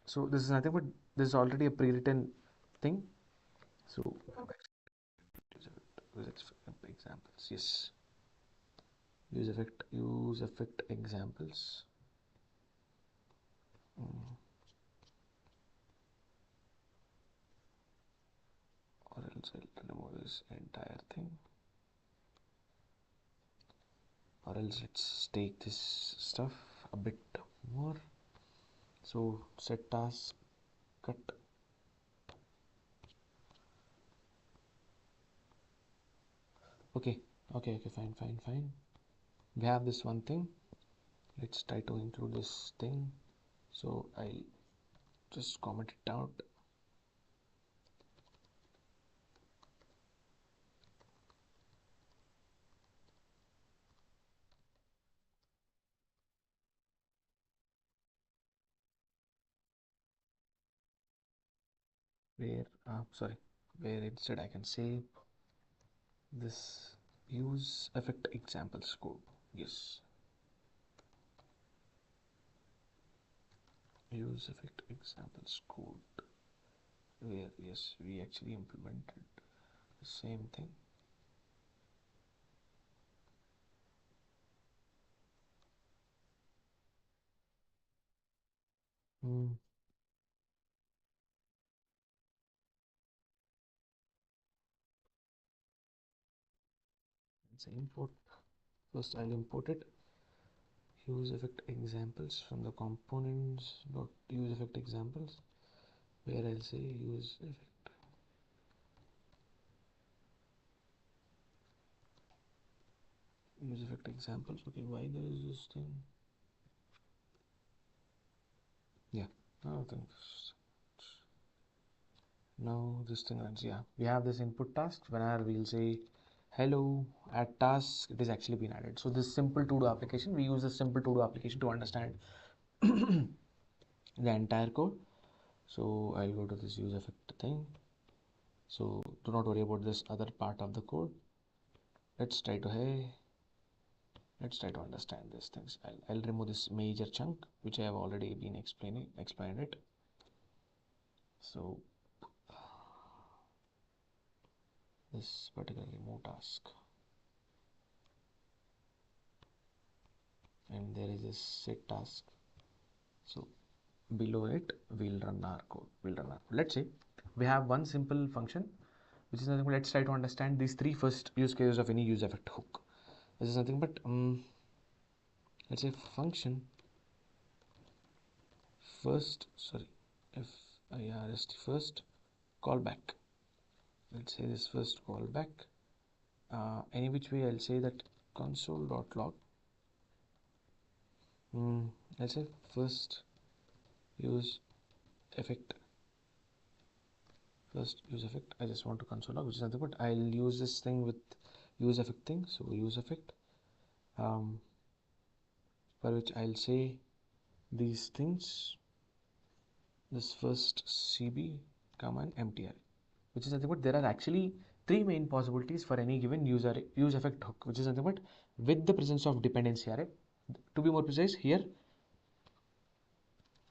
So this is nothing but this is already a pre-written thing. So use effect examples. Yes, use effect examples. Or else I'll remove this entire thing. Or else let's take this stuff a bit more. So set task, cut. Okay, fine. We have this one thing. Let's try to include this thing. So I'll just comment it out. Where instead I can say this use effect examples code. Yes, use effect examples code, where yes, we actually implemented the same thing. Let's import. First I'll import it. Use effect examples from the components dot use effect examples, where I'll say use effect examples. Okay, why there is this thing? Yeah, okay. Now this thing runs. Yeah, we have this input task. Whenever we'll say hello at task, it is actually been added. So this simple to do application, we use this simple to do application to understand the entire code. So I'll go to this use effect thing. So do not worry about this other part of the code. Let's try to understand these things. I'll remove this major chunk which I have already been explained it. So this particular remove task, and there is a set task. So below it we'll run our code. Let's say we have one simple function which is nothing but, let's try to understand these three first use cases of any use effect hook. This is nothing but let's say function first first callback. Let's say this first callback, any which way I'll say that console.log, let's say first use effect. I just want to console log, which is nothing but I'll use this thing with use effect thing. So use effect, for which I'll say these things, this first cb command empty array, which is nothing but there are actually three main possibilities for any given use effect hook, which is nothing but with the presence of dependency array. To be more precise, here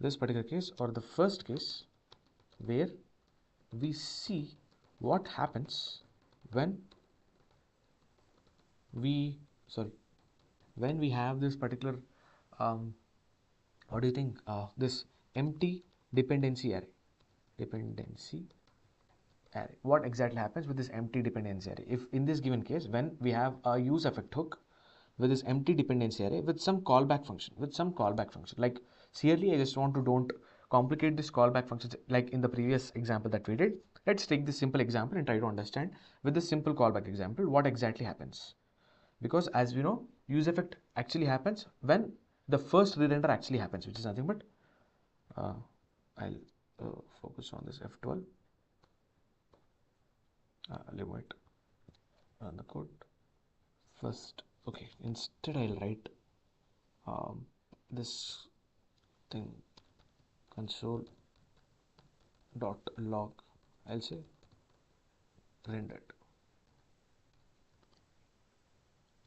this particular case, or the first case, where we see what happens when we have this particular what do you think, this empty dependency array. What exactly happens with this empty dependency array? If in this given case, when we have a use effect hook with this empty dependency array with some callback function, like clearly I just want to don't complicate this callback functions like in the previous example that we did. Let's take this simple example and try to understand with this simple callback example what exactly happens. Because as we know, use effect actually happens when the first re-render actually happens, which is nothing but I'll focus on this F12 limit, run the code first. Okay, instead I'll write this thing console dot log, I'll say rendered.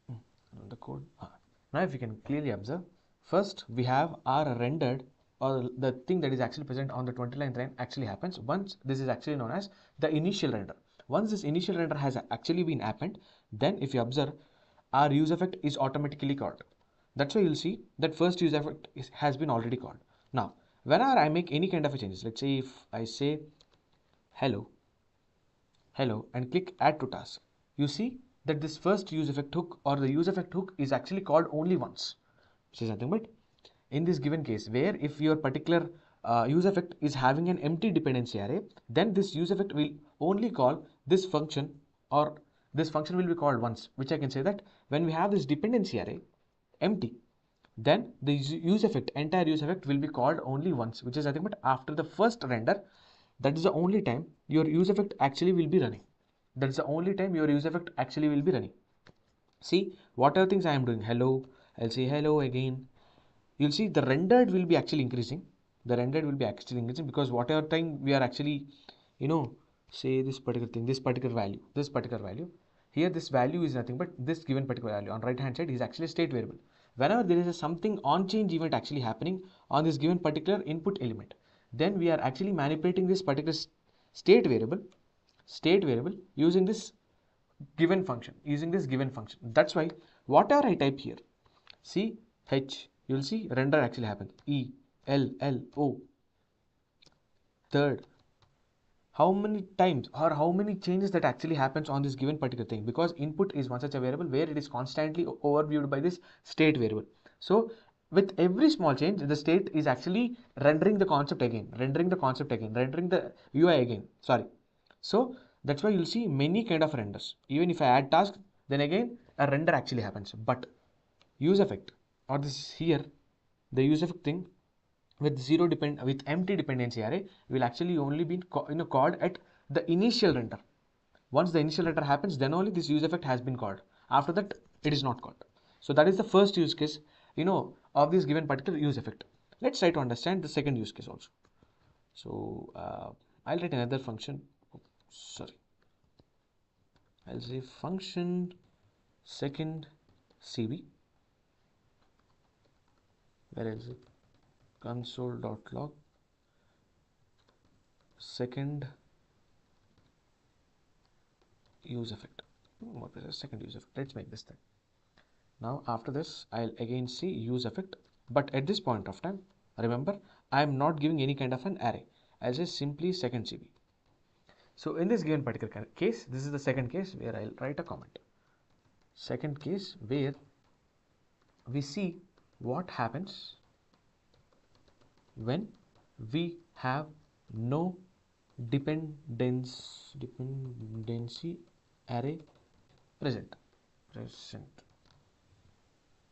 Run the code. Now if you can clearly observe, first we have our rendered or the thing that is actually present on the 20-line line actually happens once this is actually known as the initial render. Once this initial render has actually been happened, then if you observe, our use effect is automatically called. That's why you'll see that first use effect has been already called. Now, whenever I make any kind of a changes, let's say if I say hello, and click add to task, you see that this first use effect hook or the use effect hook is actually called only once, which is nothing but in this given case where if your particular use effect is having an empty dependency array, then this use effect will only call this function, or this function will be called once, which I can say that when we have this dependency array empty, then the entire use effect will be called only once, which is nothing but after the first render. That is the only time your use effect actually will be running. That's the only time your use effect actually will be running. See, what are things I am doing? Hello, I'll say hello again. You'll see the rendered will be actually increasing. The rendered will be actually increasing because whatever time we are actually, say this particular thing, this particular value. Here this value is nothing but this given particular value. On right hand side is actually state variable. Whenever there is something on change event actually happening on this given particular input element, then we are actually manipulating this particular state variable using this given function. That's why whatever I type here, see H, you'll see render actually happens. E, L, L, O. Third, how many times or how many changes that actually happens on this given particular thing, because input is one such a variable where it is constantly overviewed by this state variable. So with every small change, the state is actually rendering the concept again, rendering the UI again. So that's why you'll see many kind of renders. Even if I add task, then again a render actually happens. But use effect, or this here, the use effect thing with empty dependency array will actually only be called at the initial render. Once the initial render happens, then only this use effect has been called. After that, it is not called. So that is the first use case, of this given particular use effect. Let's try to understand the second use case also. So I'll write another function. I'll say function second CB. Where is it? Console.log second use effect. What is the second use effect? Let's make this thing. Now after this, I'll again see use effect, but at this point of time, remember, I am not giving any kind of an array. I'll say simply second CB. So in this given particular case, this is the second case where I'll write a comment. Second case where we see what happens when we have no dependency array present.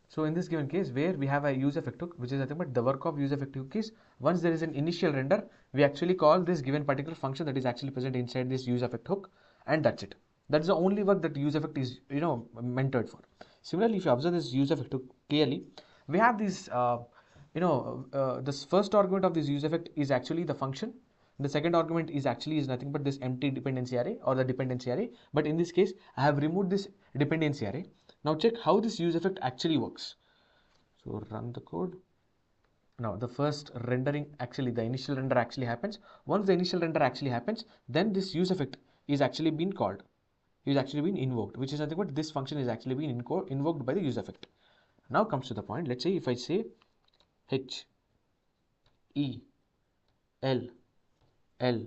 So in this given case where we have a use effect hook, which is nothing but the work of use effect hook is once there is an initial render, we actually call this given particular function that is actually present inside this use effect hook, and that's it. That's the only work that use effect is mentored for. Similarly, if you observe this use effect hook clearly, we have this this first argument of this use effect is actually the function. The second argument is nothing but this empty dependency array or the dependency array. But in this case, I have removed this dependency array. Now check how this use effect actually works. So run the code. Now the first rendering, actually the initial render actually happens. Once the initial render actually happens, then this use effect is actually been called, is actually been invoked, which is nothing but this function is actually being invoked by the use effect. Now comes to the point. Let's say if I say H E L L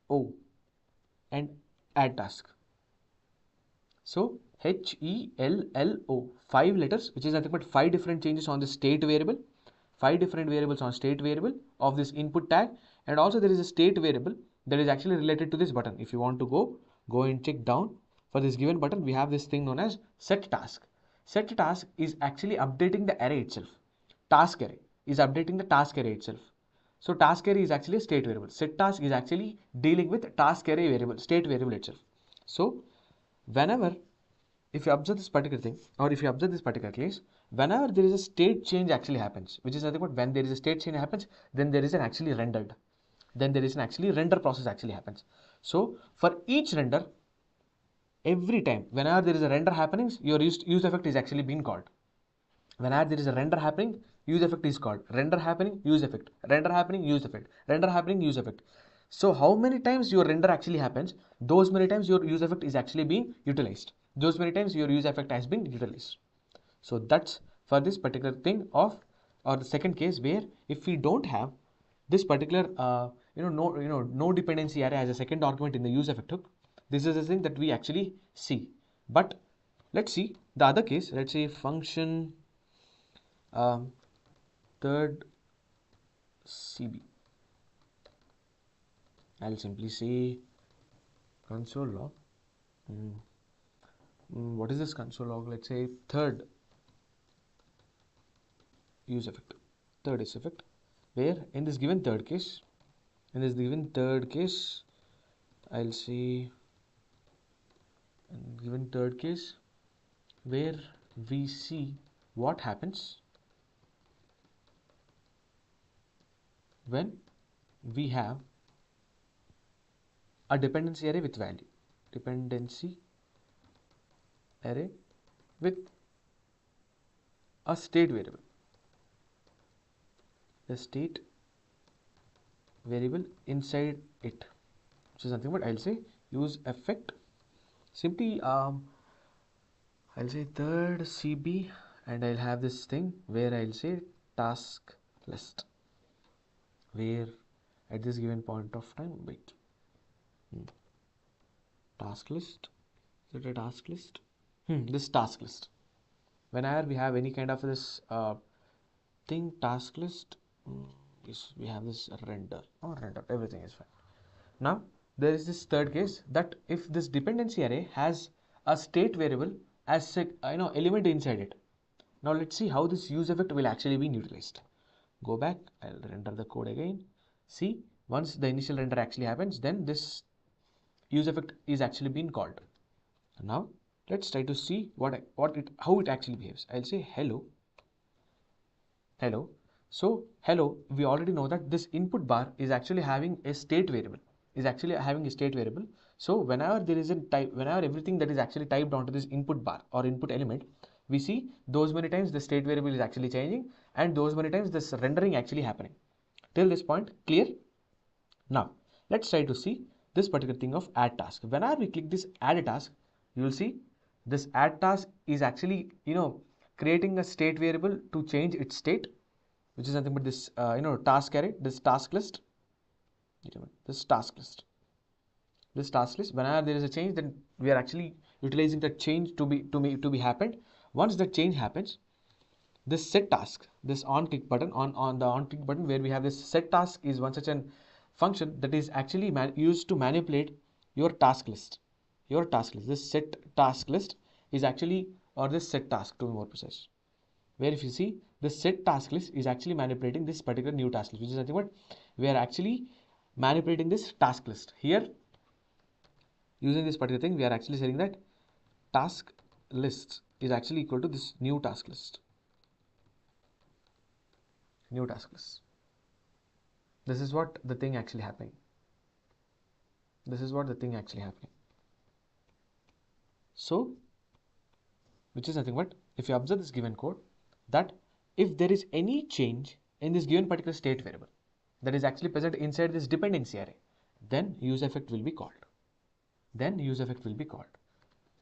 O and add task. So H E L L O, 5 letters, which is nothing but 5 different changes on the state variable, 5 different variables on state variable of this input tag, and also there is a state variable that is actually related to this button. If you want to go and check down for this given button, we have this thing known as set task. Set task is actually updating the array itself. Task array is updating the task array itself. So task array is actually a state variable. Set task is actually dealing with task array variable, state variable itself. So whenever, if you observe this particular thing, or if you observe this particular case, whenever there is a state change actually happens, which is nothing but when there is a state change happens, then there is an actually rendered. Then there is an actually render process actually happens. So for each render, every time, whenever there is a render happening, your use effect is actually being called. Whenever there is a render happening, use effect is called. Render happening, use effect. Render happening, use effect. Render happening, use effect. So how many times your render actually happens, those many times your use effect is actually being utilized. Those many times your use effect has been utilized. So that's for this particular thing of, or the second case where if we don't have this particular no dependency array as a second argument in the use effect hook, this is the thing that we actually see. But let's see the other case. Let's say function third CB. I'll simply say console log. What is this console log? Let's say third use effect. Third use effect, where in this given third case, I'll say given third case where we see what happens when we have a dependency array with value. Dependency array with a state variable. The state variable inside it, which is nothing but I'll say use effect. Simply I'll say third CB and I'll have this thing where I'll say task list, where at this given point of time, task list, is it a task list? This task list, whenever we have any kind of this thing, task list, yes, we have this render, everything is fine. Now there is this third case that if this dependency array has a state variable as element inside it. Now let's see how this use effect will actually be utilized. Go back, I'll render the code again. See, once the initial render actually happens, then this use effect is actually being called. Now let's try to see how it actually behaves. I'll say hello. So hello, we already know that this input bar is actually having a state variable. So whenever there is whenever everything that is actually typed onto this input bar or input element, we see those many times the state variable is actually changing and those many times this rendering actually happening. Till this point, clear? Now let's try to see this particular thing of add task. Whenever we click this add a task, you will see this add task is actually creating a state variable to change its state, which is nothing but this task array, this task list. Whenever there is a change, then we are actually utilizing that change to be happened. Once that change happens, this set task, this on click button on the on click button where we have this set task is one such an function that is actually used to manipulate your task list. This set task list is actually, or this set task to be more precise, where if you see the set task list is actually manipulating this particular new task list, which is nothing but we are actually manipulating this task list. Here, using this particular thing, we are actually saying that task list is actually equal to this new task list. This is what the thing actually happening. So, which is nothing but if you observe this given code, that if there is any change in this given particular state variable that is actually present inside this dependency array, then use effect will be called.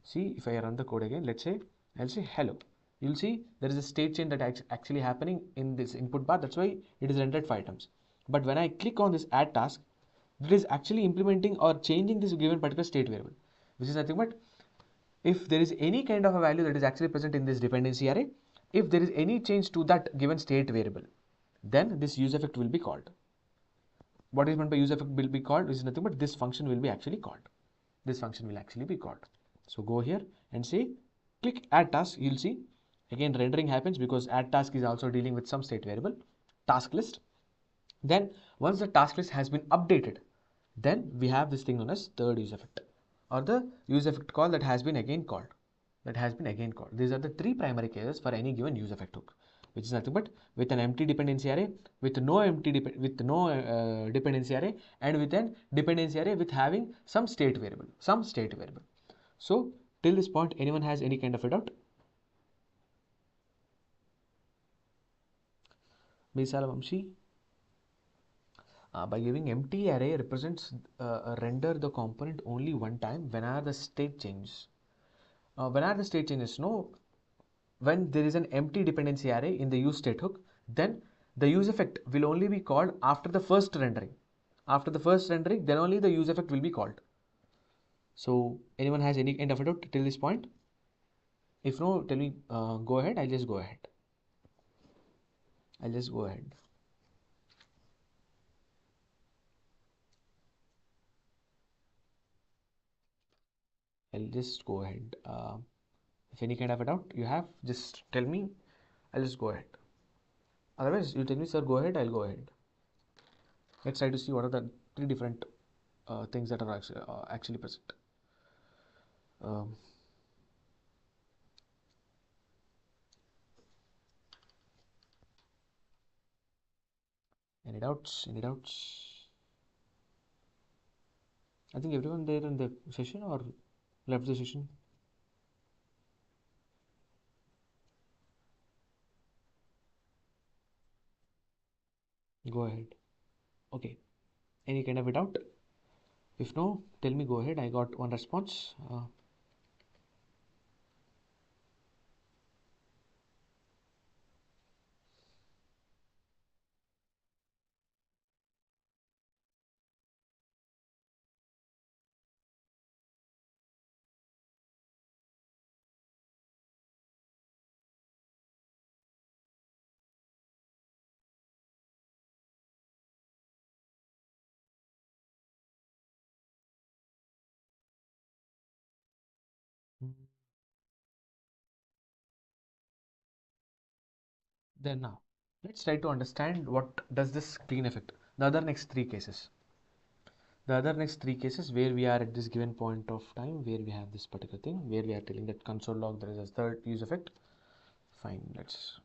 See, if I run the code again, let's say I'll say hello. You'll see there is a state change that actually happening in this input bar. That's why it is rendered 5 times. But when I click on this add task, it is actually implementing or changing this given particular state variable, which is nothing but if there is any kind of a value that is actually present in this dependency array, if there is any change to that given state variable, then this use effect will be called. What is meant by use effect will be called is nothing but this function will be actually called. So go here and say click add task. You'll see again rendering happens because add task is also dealing with some state variable, task list. Then once the task list has been updated, then we have this thing known as third use effect, or the use effect call that has been again called. These are the 3 primary cases for any given use effect hook, which is nothing but with an empty dependency array, with no dependency array, and with an dependency array with having some state variable. So till this point, anyone has any kind of a doubt? Bisalavamshi, by giving empty array represents render the component only one time whenever the state changes. Whenever the state changes, no, when there is an empty dependency array in the use state hook, then the use effect will only be called after the first rendering. After the first rendering, then only the use effect will be called. So anyone has any kind of a doubt till this point? If no, tell me, go ahead. I'll just go ahead. I'll just go ahead. I'll just go ahead. If any kind of a doubt you have, just tell me. I'll just go ahead. Otherwise, you tell me, sir, go ahead. I'll go ahead. Let's try to see what are the three different things that are actually present. Any doubts? Any doubts? I think everyone there in the session or left the session? Go ahead. Okay. Any kind of a doubt? If no, tell me, go ahead. I got one response. Then now, let's try to understand what does this clean effect. The other next three cases. The other next three cases where we are at this given point of time, where we have this particular thing, where we are telling that console log there is a third use effect. Fine, let's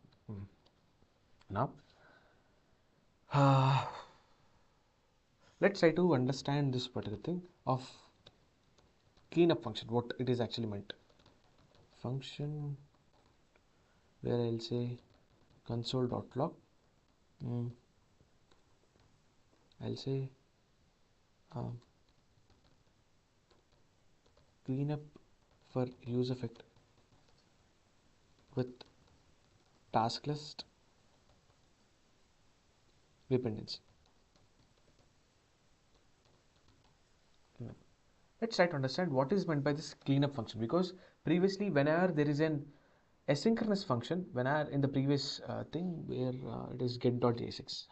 now let's try to understand this particular thing of cleanup function, what it is actually meant. Function where I'll say console.log. I'll say cleanup for use effect with task list dependency. Let's try to understand what is meant by this cleanup function, because previously whenever there is an asynchronous function, whenever in the previous thing where it is get.jsx,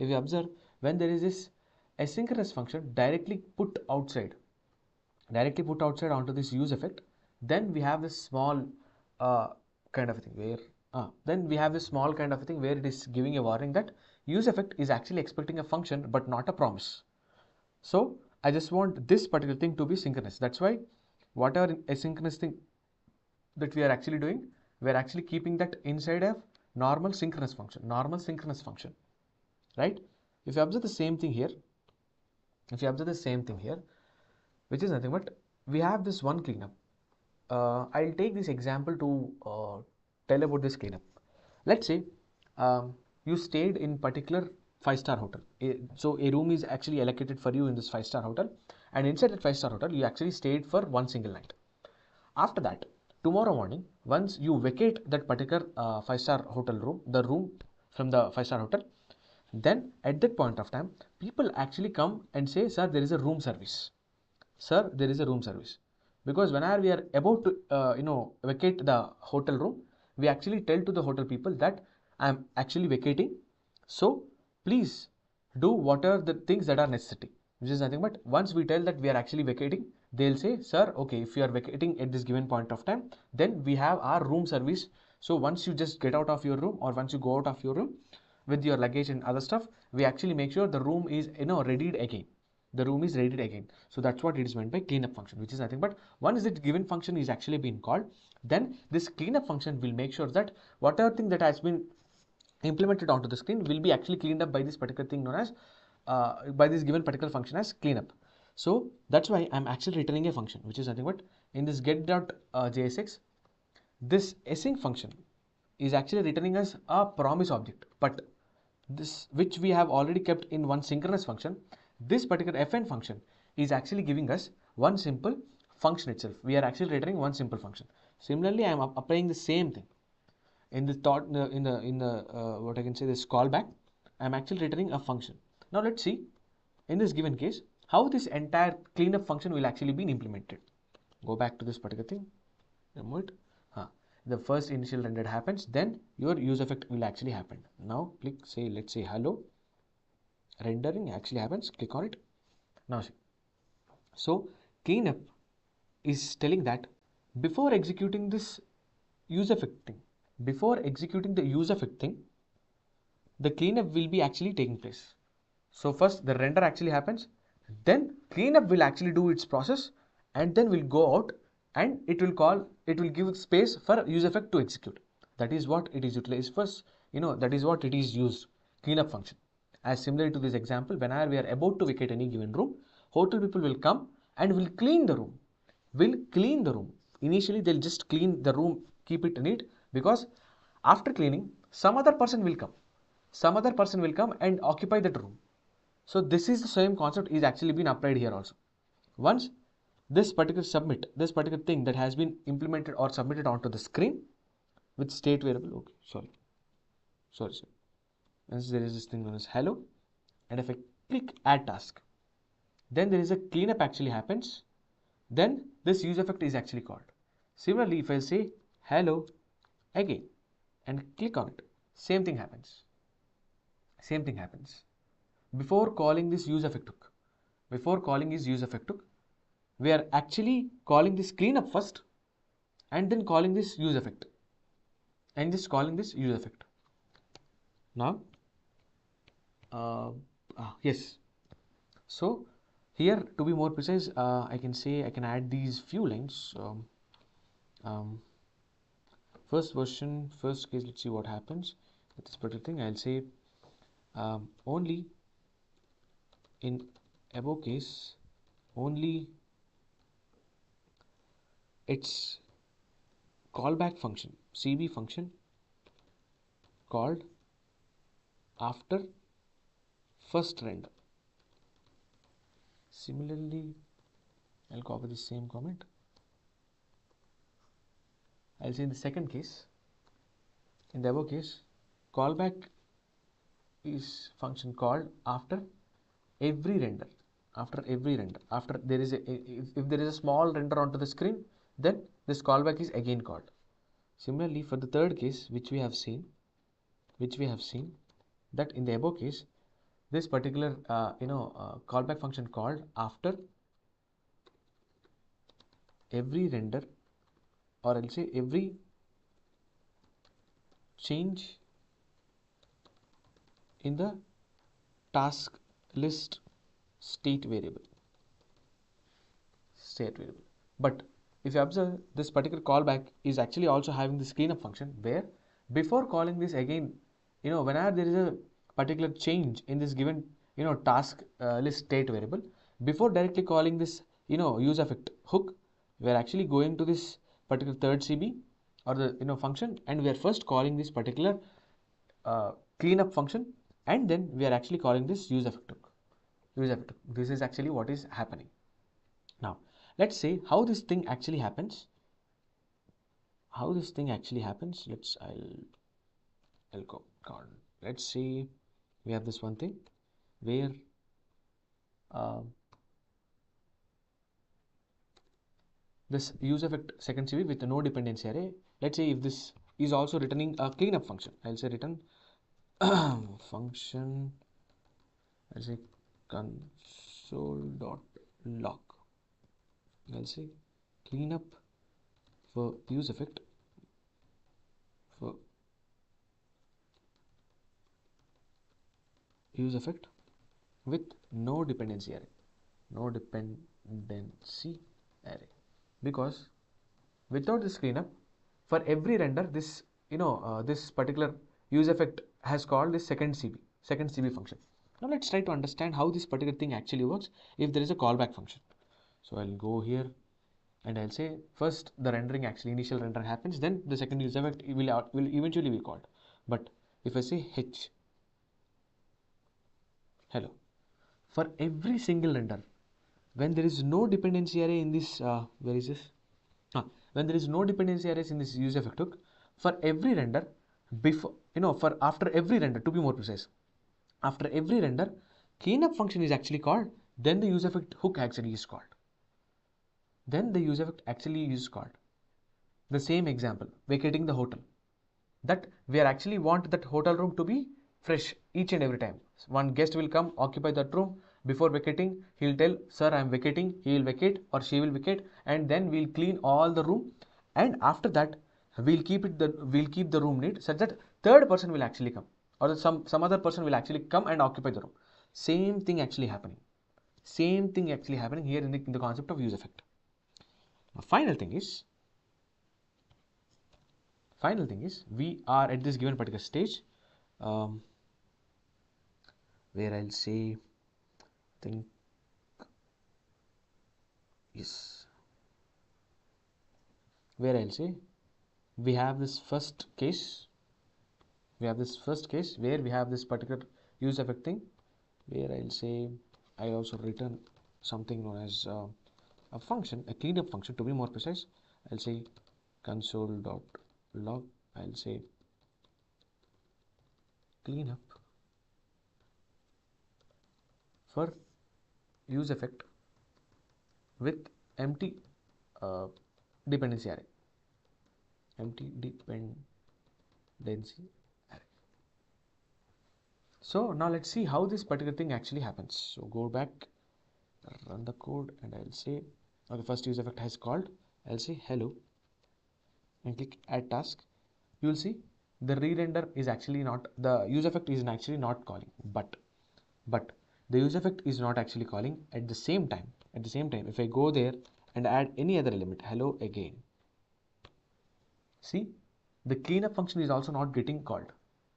if you observe, when there is this asynchronous function directly put outside onto this use effect, then we have this small kind of a thing where it is giving a warning that use effect is actually expecting a function but not a promise. So I just want this particular thing to be synchronous. That's why whatever asynchronous thing that we are actually doing, we are actually keeping that inside a normal synchronous function, right? If you observe the same thing here, which is nothing but we have this one cleanup. I'll take this example to tell about this cleanup. Let's say you stayed in particular 5-star hotel. So a room is actually allocated for you in this 5-star hotel, and inside that 5-star hotel you actually stayed for one single night. After that, tomorrow morning, once you vacate that particular 5-star hotel room, the room from the 5-star hotel, then at that point of time, people actually come and say, sir, there is a room service. Sir, there is a room service. Because whenever we are about to vacate the hotel room, we actually tell to the hotel people that I am actually vacating, so please do what are the things that are necessary, which is nothing but once we tell that we are actually vacating, they'll say, sir, okay, if you are vacating at this given point of time, then we have our room service. So once you just get out of your room, or once you go out of your room with your luggage and other stuff, we actually make sure the room is readied again. The room is readied again. So that's what it is meant by cleanup function, which is nothing but once the given function is actually being called, then this cleanup function will make sure that whatever thing that has been implemented onto the screen will be actually cleaned up by this particular thing known as by this given particular function as cleanup. So that's why I'm actually returning a function which is nothing but in this get.jsx, this async function is actually returning as a promise object, but this which we have already kept in one synchronous function, this particular fn function is actually giving us one simple function itself. We are actually returning one simple function. Similarly, I am applying the same thing in the thought in the what I can say, this callback. I am actually returning a function. Now let's see in this given case how this entire cleanup function will actually be implemented. Go back to this particular thing, remove it. The first initial render happens, then your use effect will actually happen. Now click, say, let's say hello, rendering actually happens, click on it. Now see, so cleanup is telling that before executing this use effect thing, the cleanup will be actually taking place. So first the render actually happens, then cleanup will actually do its process, and then will go out and it will give space for use effect to execute. That is what it is utilized first, that is what it is used, cleanup function. As similar to this example, whenever we are about to vacate any given room, hotel people will come and will clean the room. Initially they'll just clean the room, keep it neat, because after cleaning some other person will come and occupy that room. So this is the same concept is actually been applied here also. Once this particular thing that has been implemented or submitted onto the screen with state variable, okay, sorry. Once there is this thing known as hello, and if I click add task, then there is a cleanup actually happens, then this use effect is actually called. Similarly, if I say hello again and click on it, same thing happens. Before calling this use effect hook, we are actually calling this cleanup first and then calling this use effect now. Yes, so here, to be more precise, I can say I can add these few lines. First case, let's see what happens with this particular thing. I'll say only in above case, only its callback function, CB function, called after first render. Similarly, I'll copy the same comment. I'll say in the second case, in the above case, callback is function called after every render. After there is if there is a small render onto the screen, then this callback is again called. Similarly, for the third case, which we have seen that in the above case, this particular callback function called after every render, or I'll say every change in the task list state variable. But if you observe, this particular callback is actually also having this cleanup function, where before calling this again, whenever there is a particular change in this given task list state variable, before directly calling this use effect hook, we are actually going to this particular third CB or the function, and we are first calling this particular cleanup function, and then we are actually calling this use effect hook. This is actually what is happening. Now let's say how this thing actually happens. I'll go. Let's say we have this one thing where this use effect second CB with no dependency array. Let's say if this is also returning a cleanup function, I'll say return function, I'll say console.log, I'll say cleanup for use effect with no dependency array, because without this cleanup, for every render, this this particular use effect has called this second CB function. Now let's try to understand how this particular thing actually works if there is a callback function. So I'll go here and I'll say first the rendering, actually initial render happens, then the second use effect will eventually be called. But if I say h, hello. For every single render, when there is no dependency array in this, where is this? When there is no dependency arrays in this use effect hook, for every render, for after every render, to be more precise, after every render, cleanup function is actually called, then the use effect hook actually is called. Then the use effect actually is called. The same example, vacating the hotel. That we are actually want that hotel room to be fresh each and every time. One guest will come, occupy that room. Before vacating, he'll tell, sir, I am vacating. He will vacate or she will vacate, and then we'll clean all the room. And after that, we'll keep the room neat such that third person will actually come, or some other person will actually come and occupy the room. Same thing actually happening. Same thing actually happening here in the concept of use effect. Now, final thing is we are at this given particular stage, where I'll say, think, yes, where I'll say we have this first case where we have this particular use effect thing, where I'll say I also return something known as a function, a cleanup function to be more precise. I'll say console.log, I'll say cleanup for use effect with empty dependency array. Empty dependency array. So now let's see how this particular thing actually happens. So go back, run the code, and I'll say, okay, first use effect has called. I'll say hello and click add task. You will see the re-render is actually not, the use effect is actually not calling, but the use effect is not actually calling. At the same time, if I go there and add any other element, hello again, see, the cleanup function is also not getting called,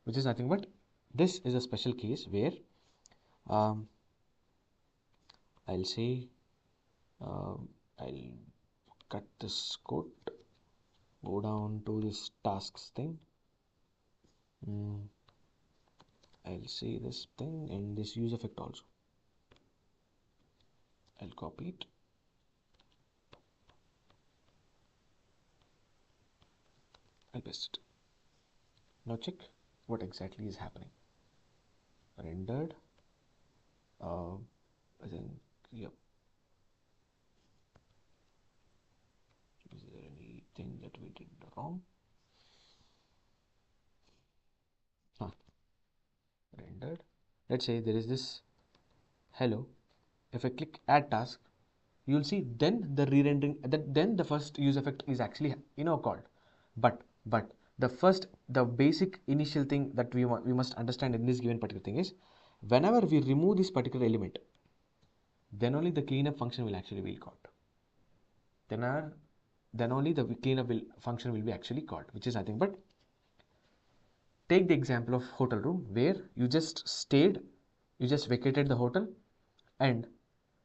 which is nothing but this is a special case where I'll say I'll cut this code, go down to this tasks thing. I'll say this thing and this use effect also. I'll copy it. I'll paste it. Now check what exactly is happening. Rendered. I think, yep. Is there anything that we did wrong? Rendered. Let's say there is this hello. If I click add task, you'll see then the re-rendering, then the first use effect is actually called. But the basic initial thing that we must understand in this given particular thing is, whenever we remove this particular element, then only the cleanup function will actually be called. Then only the cleanup function will be actually called, which is nothing but, take the example of hotel room where you just vacated the hotel, and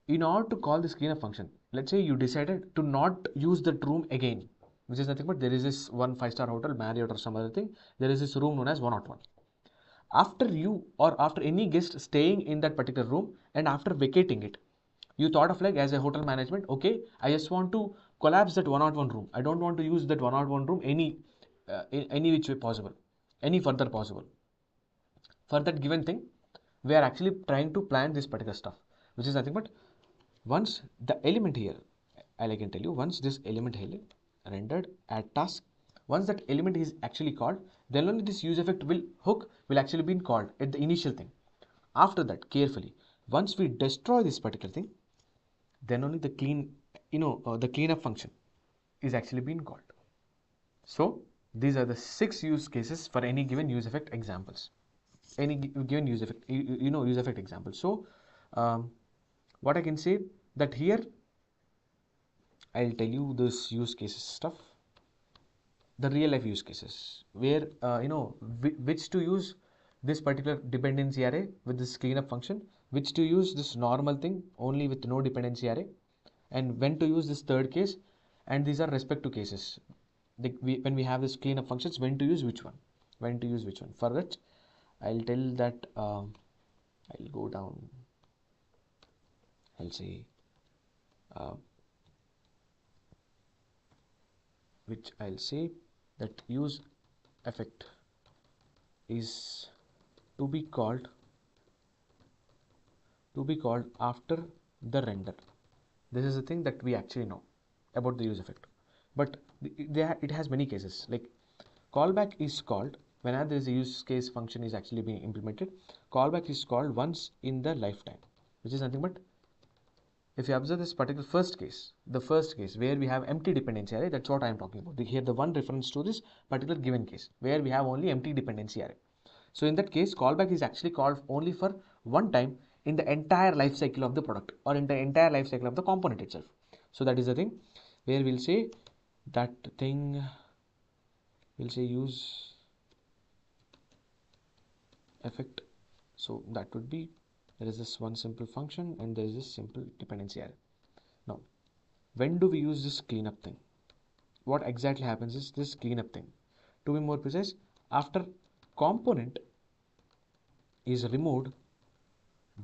in order to call this cleanup function, let's say you decided to not use that room again, which is nothing but, there is this one 5-star hotel, Marriott or some other thing, there is this room known as 101. After you or after any guest staying in that particular room and after vacating it, you thought of, like, as a hotel management, okay, I just want to collapse that 101 room. I don't want to use that 101 room any which way possible, any further possible. For that given thing, we are actually trying to plan this particular stuff, which is nothing but, once the element here, I can tell you, once this element here rendered add task, once that element is actually called, then only this use effect hook will actually be called at the initial thing. After that, carefully, once we destroy this particular thing, then only the cleanup function is actually being called. So these are the 6 use cases for any given use effect examples, any given use effect use effect example. So what I can say, that here I'll tell you this use cases stuff, the real life use cases, where which to use this particular dependency array with this cleanup function, which to use this normal thing only with no dependency array, and when to use this third case. And these are respective cases, when we have this cleanup functions, when to use which one. For that, I'll tell that I'll go down, I'll say which I'll say that use effect is to be called after the render. This is the thing that we actually know about the use effect, but it has many cases. Like callback is called whenever there is a use case function is actually being implemented. Callback is called once in the lifetime, which is nothing but, if you observe this particular the first case where we have empty dependency array, that's what I am talking about. Here the one reference to this particular given case where we have only empty dependency array. So in that case, callback is actually called only for one time in the entire life cycle of the product or in the entire life cycle of the component itself. So that is the thing where we'll say that thing, we'll say use effect. So that would be, there is this one simple function and there is this simple dependency array. Now, when do we use this cleanup thing? What exactly happens is this cleanup thing. To be more precise, after component is removed,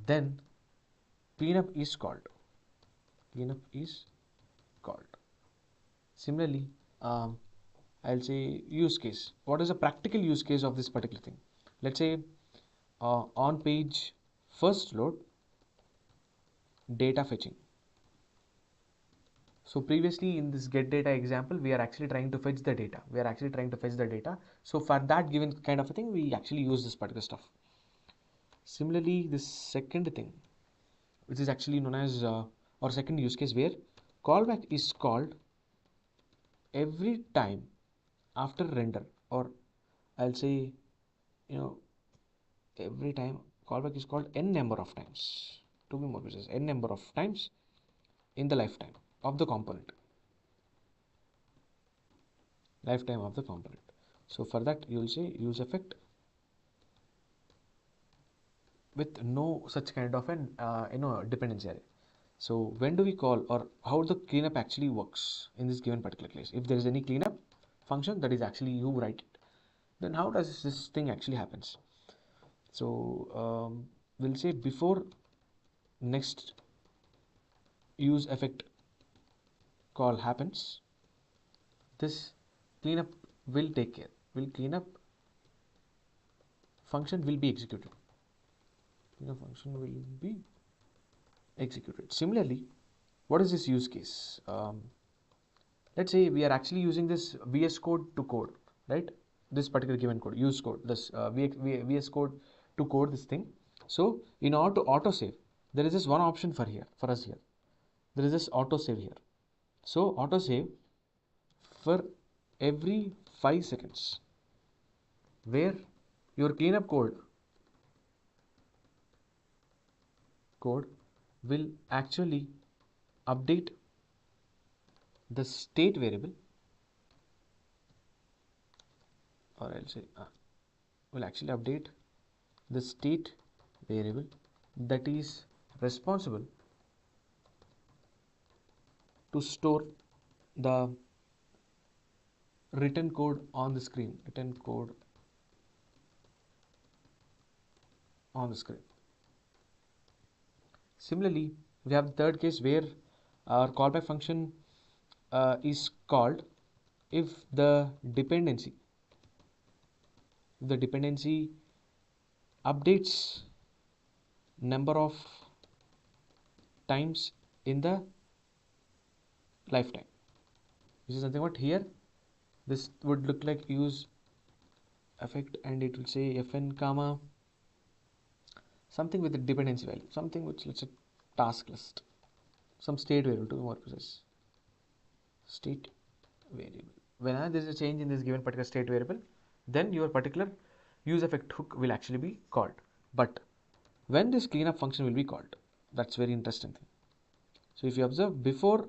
then cleanup is called. Similarly, I'll say use case. What is a practical use case of this particular thing? Let's say on page first load, data fetching. So previously in this get data example, we are actually trying to fetch the data. So for that given kind of a thing, we actually use this particular stuff. Similarly, this second thing, which is actually known as or second use case, where callback is called every time after render, or I'll say, every time callback is called n number of times, to be more precise, n number of times in the lifetime of the component. So for that you will say use effect with no such kind of an dependency array. So when do we call, or how the cleanup actually works in this given particular case? If there is any cleanup function that is actually you write it, then how does this thing actually happens? So we'll say before next use effect call happens, this cleanup will take care. Cleanup function will be executed. Similarly, what is this use case? Let's say we are actually using this VS Code to code, right? This particular given code, use code, this VS Code to code this thing. So in order to autosave, there is this one option for us here. There is this autosave here. So autosave for every 5 seconds, where your cleanup code will actually update the state variable, or I'll say will actually update the state variable that is responsible to store the written code on the screen. Similarly, we have the third case where our callback function is called if the dependency updates number of times in the lifetime. This is something what here this would look like use effect, and it will say fn comma something with the dependency value, something which, let's say, task list, some state variable, to be more precise, state variable. Whenever there is a change in this given particular state variable, then your particular use effect hook will actually be called. But when this cleanup function will be called, that's very interesting thing. So if you observe, before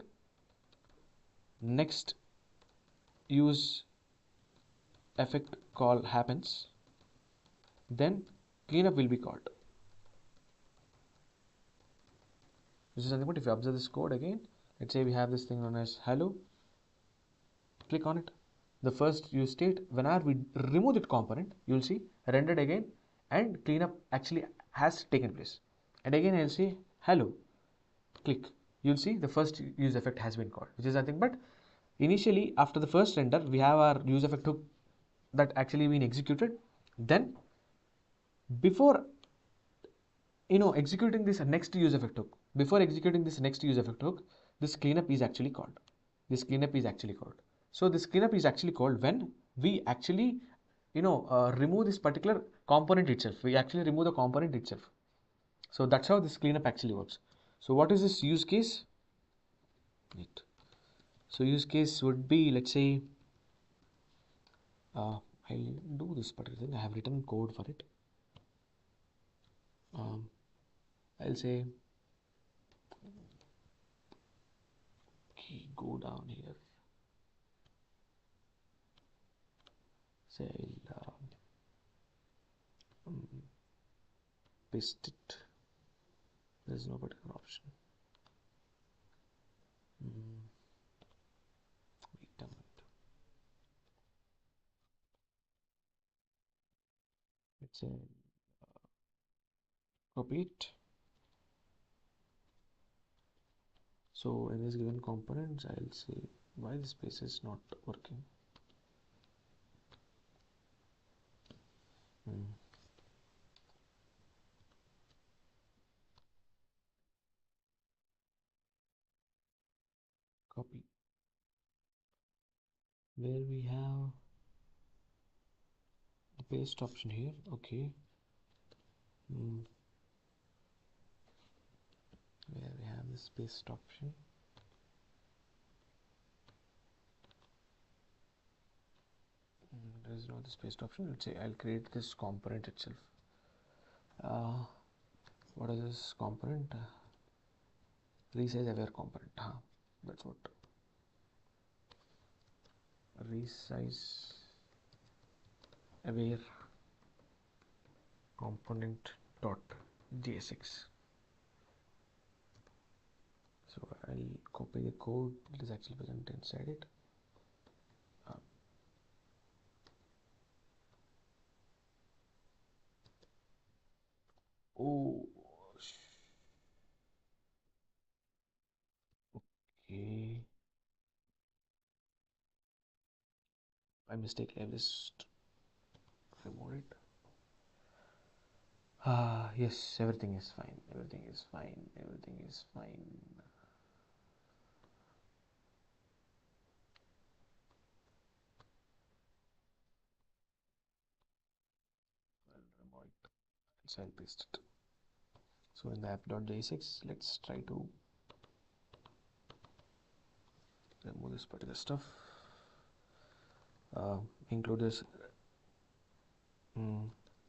next use effect call happens, then cleanup will be called. This is something, but if you observe this code again, let's say we have this thing known as hello, click on it. The first use state, whenever we remove that component, you will see rendered again, and cleanup actually has taken place. And again I'll say hello, click. You'll see the first use effect has been called, which is nothing but initially after the first render we have our use effect hook that actually been executed. Then before executing this next use effect hook, this cleanup is actually called. So this cleanup is actually called when we actually remove this particular component itself. We actually remove the component itself. So that's how this cleanup actually works. So what is this use case? So use case would be, let's say, I'll do this particular thing. I have written code for it. I'll say, okay, go down here. Say I'll paste it. There's no particular option. Wait a minute. Let's say copy it. So in this given components, I'll say why the space is not working. Copy. Where we have the paste option here. Okay. Where we have this paste option. There is no this paste option. Let's say I'll create this component itself. What is this component? Resize aware component. That's what. Resize aware component dot jsx. So I'll copy the code that is actually present inside it. Oh, okay. By mistake, I just remove it. Yes, everything is fine. Everything is fine. Everything is fine. I'll remove it. So I'll paste it. So in the app.jsx, let's try to remove this particular stuff. Include this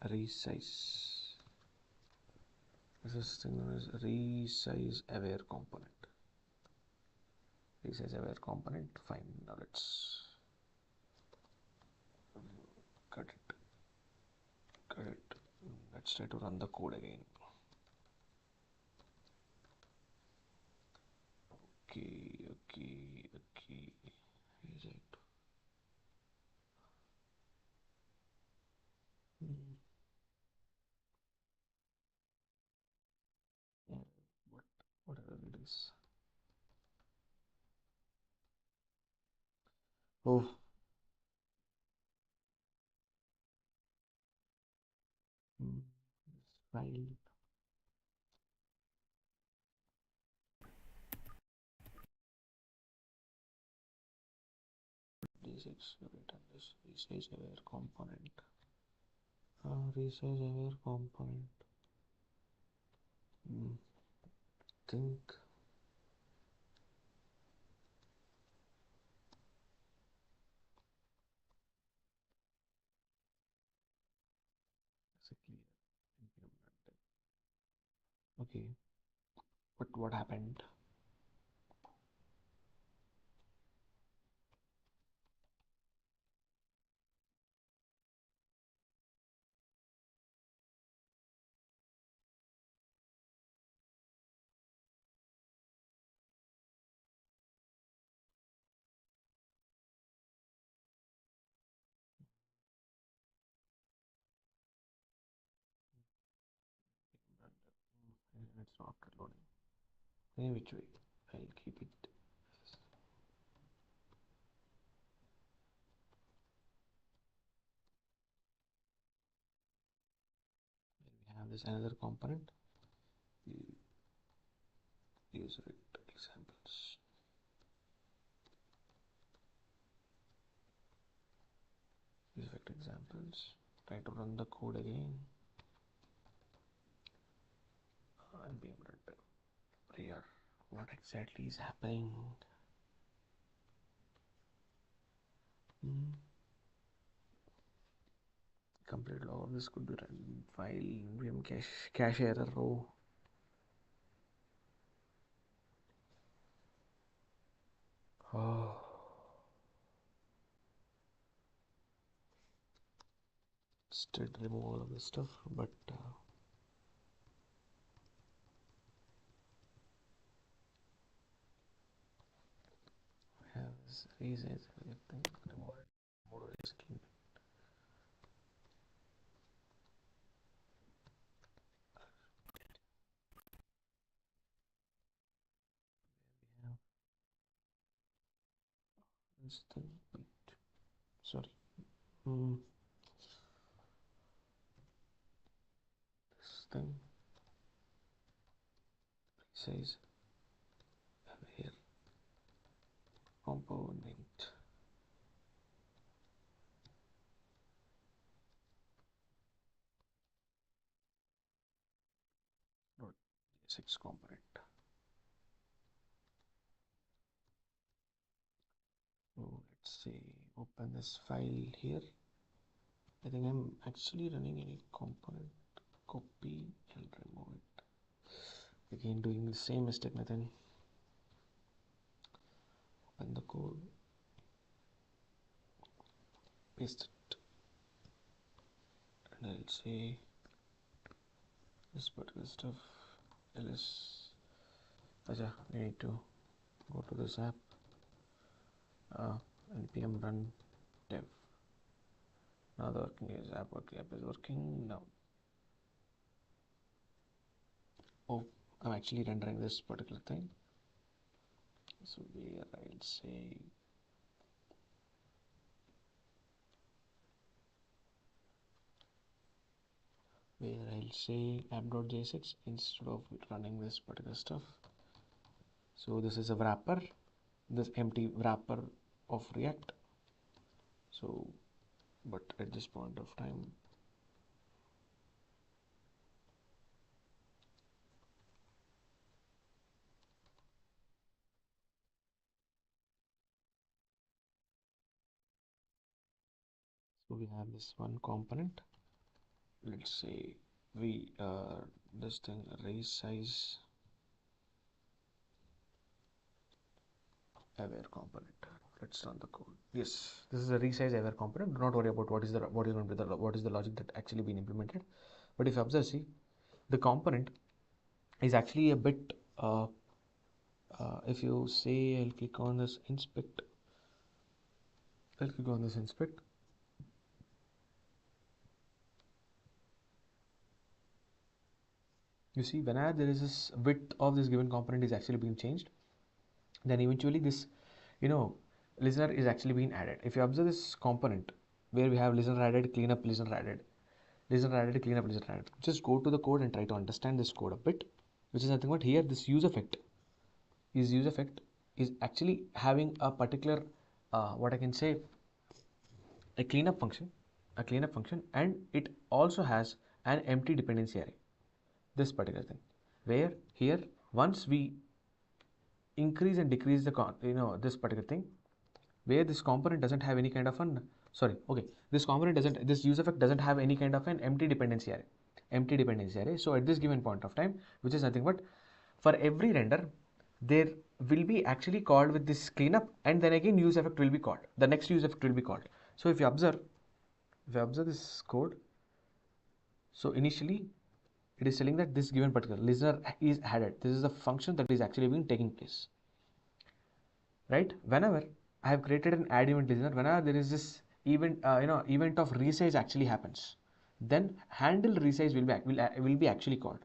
resize. This thing known as resize aware component. Resize aware component. Fine. Now let's cut it. Let's try to run the code again. Okay. Is it? Whatever it is. Oh. File. D6 this resize aware component. Resize aware component. Think okay, but what happened? any which way. I'll keep it. We have this another component. User examples. Effect examples. Try to run the code again. npm run here. What exactly is happening? Complete log of this could be run file npm cache error row. Oh. Still remove all of this stuff, but have this resize everything. Remove it. Model is clean. We have this thing. Wait. Sorry. This thing. Resize. Have here. Component. .j6 component. So let's say open this file here. I think I'm actually running any component. Copy and remove it. Again doing the same mistake, Nathan. Open the code. Paste it. And I'll say this particular stuff. ls. Acha, I need to go to this app. npm run dev. Now the working is app is working now. Oh, I'm actually rendering this particular thing. So where I'll say app.j6 instead of running this particular stuff. So this is a wrapper, this empty wrapper of React. So, but at this point of time, so we have this one component. Let's say we this thing resize aware component. Let's run the code. Yes, this is a resize aware component. Do not worry about what is the logic that actually been implemented. But if you observe, see, the component is actually a bit. If you say, I'll click on this inspect. I'll click on this inspect. You see, whenever there is this width of this given component is actually being changed, then eventually this, listener is actually being added. If you observe this component where we have listener added, cleanup, listener added, cleanup, listener added, just go to the code and try to understand this code a bit, which is nothing but here this use effect is actually having a particular, what I can say, a cleanup function, and it also has an empty dependency array. This particular thing, where here once we increase and decrease the this particular thing, where this component doesn't have any kind of an this use effect doesn't have any kind of an empty dependency array. So at this given point of time, which is nothing but for every render there will be actually called with this cleanup, and then again use effect will be called, the next use effect will be called. So if you observe this code, so initially it is telling that this given particular listener is added. This is the function that is actually being taking place, right? Whenever I have created an add event listener, whenever there is this event, event of resize actually happens, then handle resize will be actually called.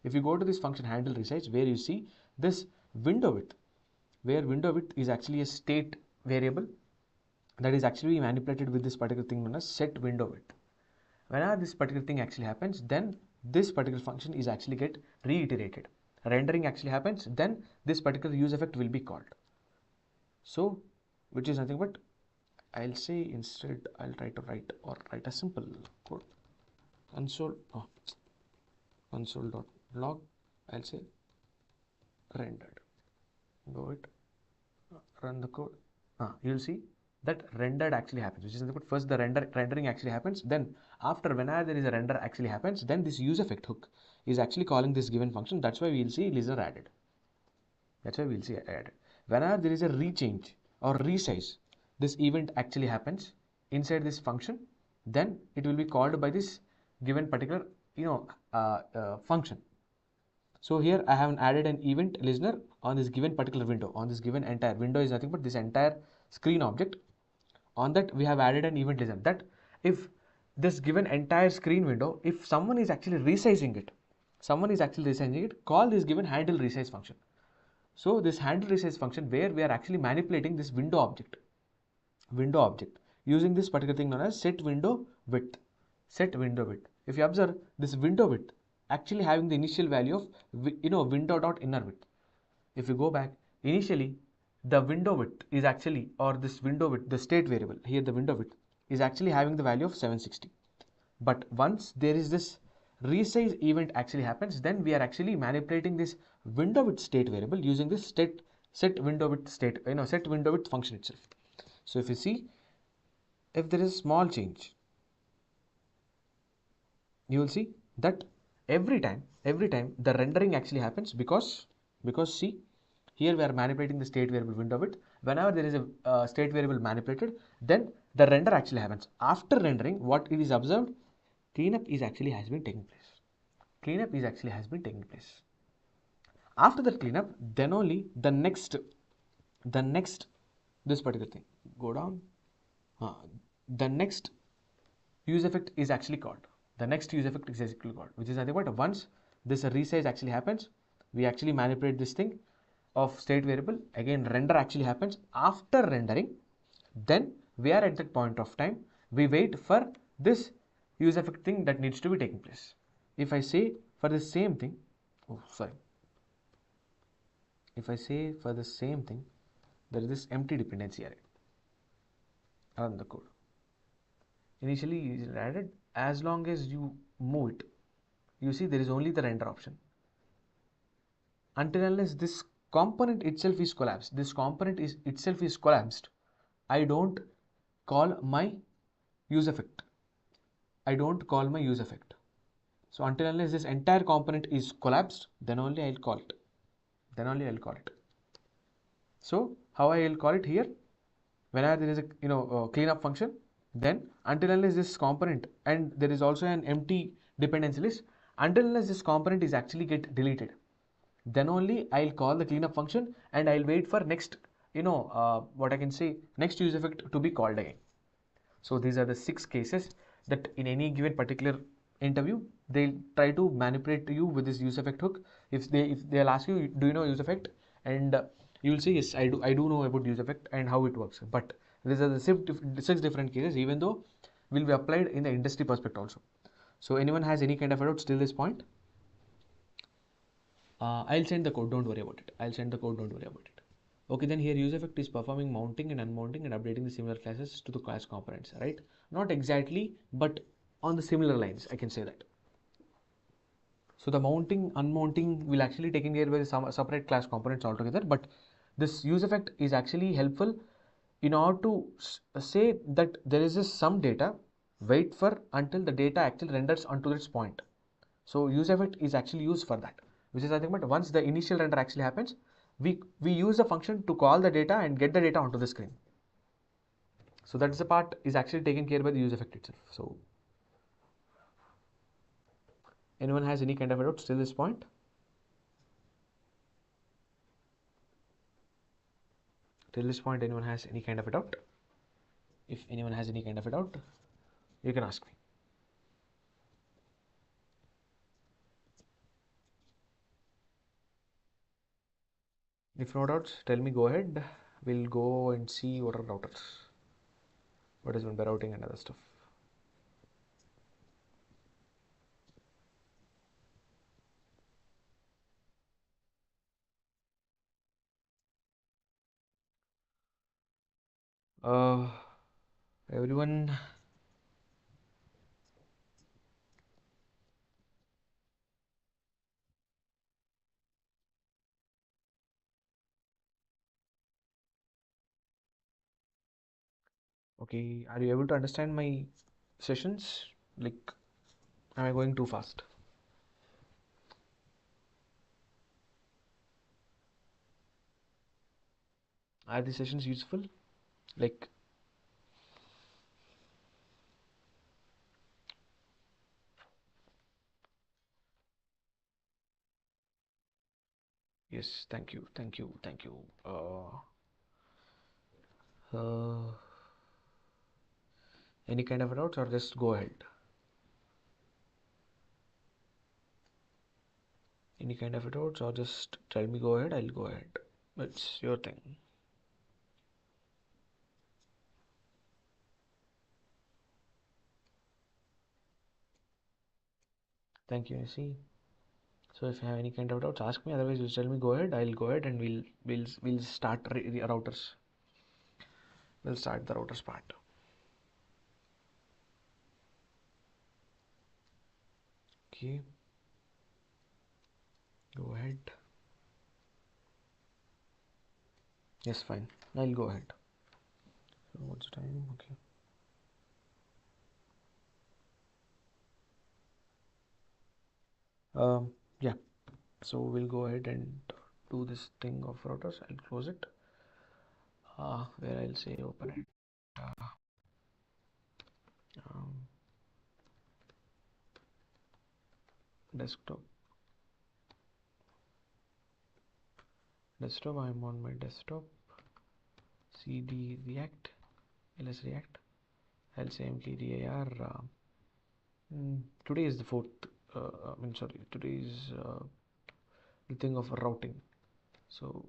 If you go to this function handle resize, where you see this window width, where window width is actually a state variable that is actually manipulated with this particular thing known as set window width. Whenever this particular thing actually happens, then this particular function is actually get reiterated. Rendering actually happens, then this particular use effect will be called. So, which is nothing but, I'll say instead I'll try to write a simple code. Console.log, I'll say rendered. Go it, run the code. You'll see that rendered actually happens, which is nothing but first the rendering actually happens, then after whenever there is a render actually happens, then this use effect hook is actually calling this given function. That's why we'll see listener added. Whenever there is a rechange or resize, this event actually happens inside this function, then it will be called by this given particular function. So here I have added an event listener on this given particular window. On this given entire window is nothing but this entire screen object. On that we have added an event listener, that if this given entire screen window, if someone is actually resizing it, call this given handle resize function. So this handle resize function, where we are actually manipulating this window object using this particular thing known as set window width. If you observe, this window width actually having the initial value of window.inner width. If you go back, initially the window width is actually, or this window width, the state variable here, the window width is actually having the value of 760. But once there is this resize event actually happens, then we are actually manipulating this window width state variable using this set window width function itself. So if you see, if there is a small change, you will see that every time the rendering actually happens, because see, here we are manipulating the state variable window width. Whenever there is a state variable manipulated, then the render actually happens. After rendering, what it is observed, cleanup is actually has been taking place. After that cleanup, then only the next this particular thing go down. The next use effect is actually called. Which is nothing but, once this resize actually happens, we actually manipulate this thing of state variable. Again, render actually happens. After rendering, then we are at that point of time, we wait for this use effect thing that needs to be taking place. If I say for the same thing, there is this empty dependency array. Run the code. Initially is added, as long as you move it, you see there is only the render option. Until unless this component itself is collapsed, I don't call my use effect. So until unless this entire component is collapsed, then only I'll call it. So how I will call it here, whenever there is a cleanup function, then until unless this component, and there is also an empty dependency list, until unless this component is actually get deleted, then only I'll call the cleanup function, and I'll wait for next next use effect to be called again. So these are the 6 cases that in any given particular interview they'll try to manipulate you with this use effect hook. If they'll ask you, do you know use effect, and you will say yes, I do know about use effect and how it works. But these are the 6 different cases, even though will be applied in the industry perspective also. So anyone has any kind of doubts till this point? I'll send the code, don't worry about it. Okay, then here use effect is performing mounting and unmounting and updating the similar classes to the class components, right? Not exactly, but on the similar lines, I can say that. So the mounting, unmounting will actually taken care by some separate class components altogether, but this use effect is actually helpful in order to say that there is some data, wait for until the data actually renders onto this point. So use effect is actually used for that, which is nothing but, once the initial render actually happens, we use the function to call the data and get the data onto the screen. So that's the part is actually taken care by the use effect itself. So anyone has any kind of a doubt till this point? Anyone has any kind of a doubt? If anyone has any kind of a doubt, you can ask me. If no doubts, tell me, go ahead. We'll go and see what are routers, what is meant by routing and other stuff. Everyone, okay, are you able to understand my sessions? Like, am I going too fast? Are the sessions useful? Like, yes, thank you, thank you, thank you. Uh, any kind of doubts or just go ahead? Any kind of doubts or just tell me go ahead, I'll go ahead. It's your thing. Thank you, see. So if you have any kind of doubts, ask me. Otherwise, you tell me go ahead. I'll go ahead and we'll start routers. We'll start the routers part. Okay. Go ahead. Yes, fine. I'll go ahead. So what's the time? Okay. Yeah. So we'll go ahead and do this thing of routers. I'll close it. Where I'll say open it. Um, desktop. Desktop. I'm on my desktop. CD React. ls React. I'll say mkdir. Today is the fourth. Sorry. Today is the thing of routing. So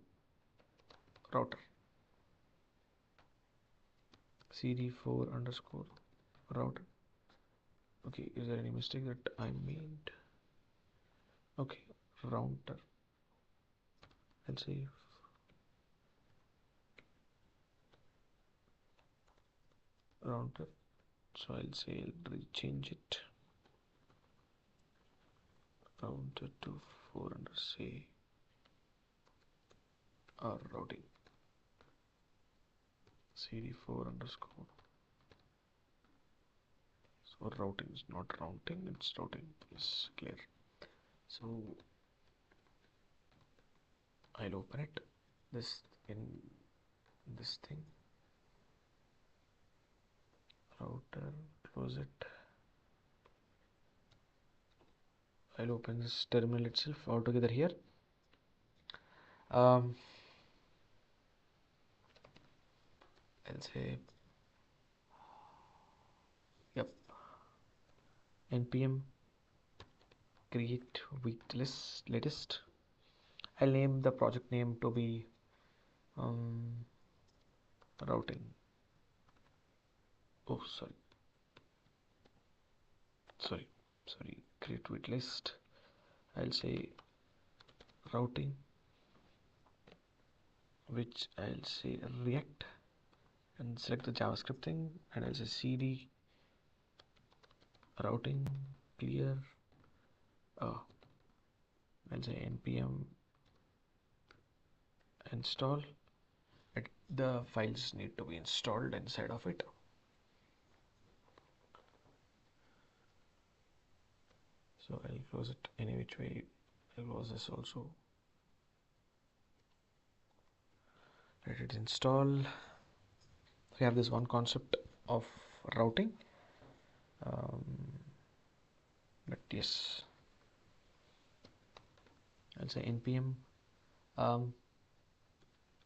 router cd4 underscore router. Okay, is there any mistake that I made? Okay, router. I'll say router. So I'll say I'll change it. Router to 4 under say routing cd4 underscore. So routing is not routing, it's routing. Yes, clear. So I'll open it. This in this thing. Router, close it. I'll open this terminal itself altogether here. I'll say yep, npm create waitlist latest. I'll name the project name to be routing. Oh, sorry, create waitlist. I'll say routing, which I'll say React, and select the JavaScript thing, and I'll say cd routing clear. I'll say npm install. The files need to be installed inside of it. So I'll close it any which way. I'll close this also. Let it install. We have this one concept of routing, but yes, I'll say npm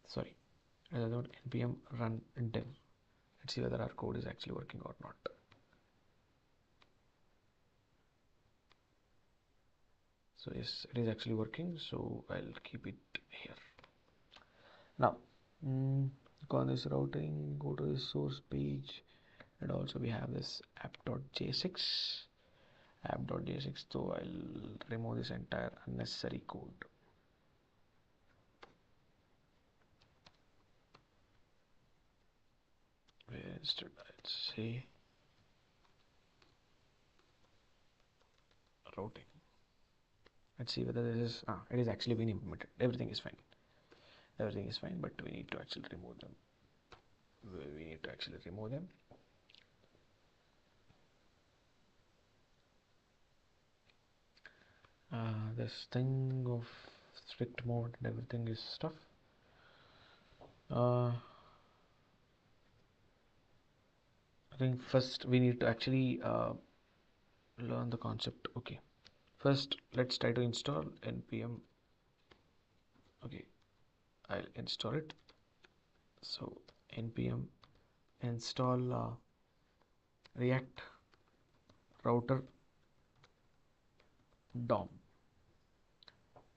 sorry, npm run dev. Let's see whether our code is actually working or not. So yes, it is actually working, so I'll keep it here. Now go on this routing, go to this source page, and also we have this app.j6. So I'll remove this entire unnecessary code. Where instead I'll say routing. Let's see whether this is it is actually been implemented. Everything is fine, but we need to actually remove them. This thing of strict mode and everything is stuff. I think first we need to actually learn the concept. Okay, first let's try to install npm. Okay, I'll install it. So npm install react router dom.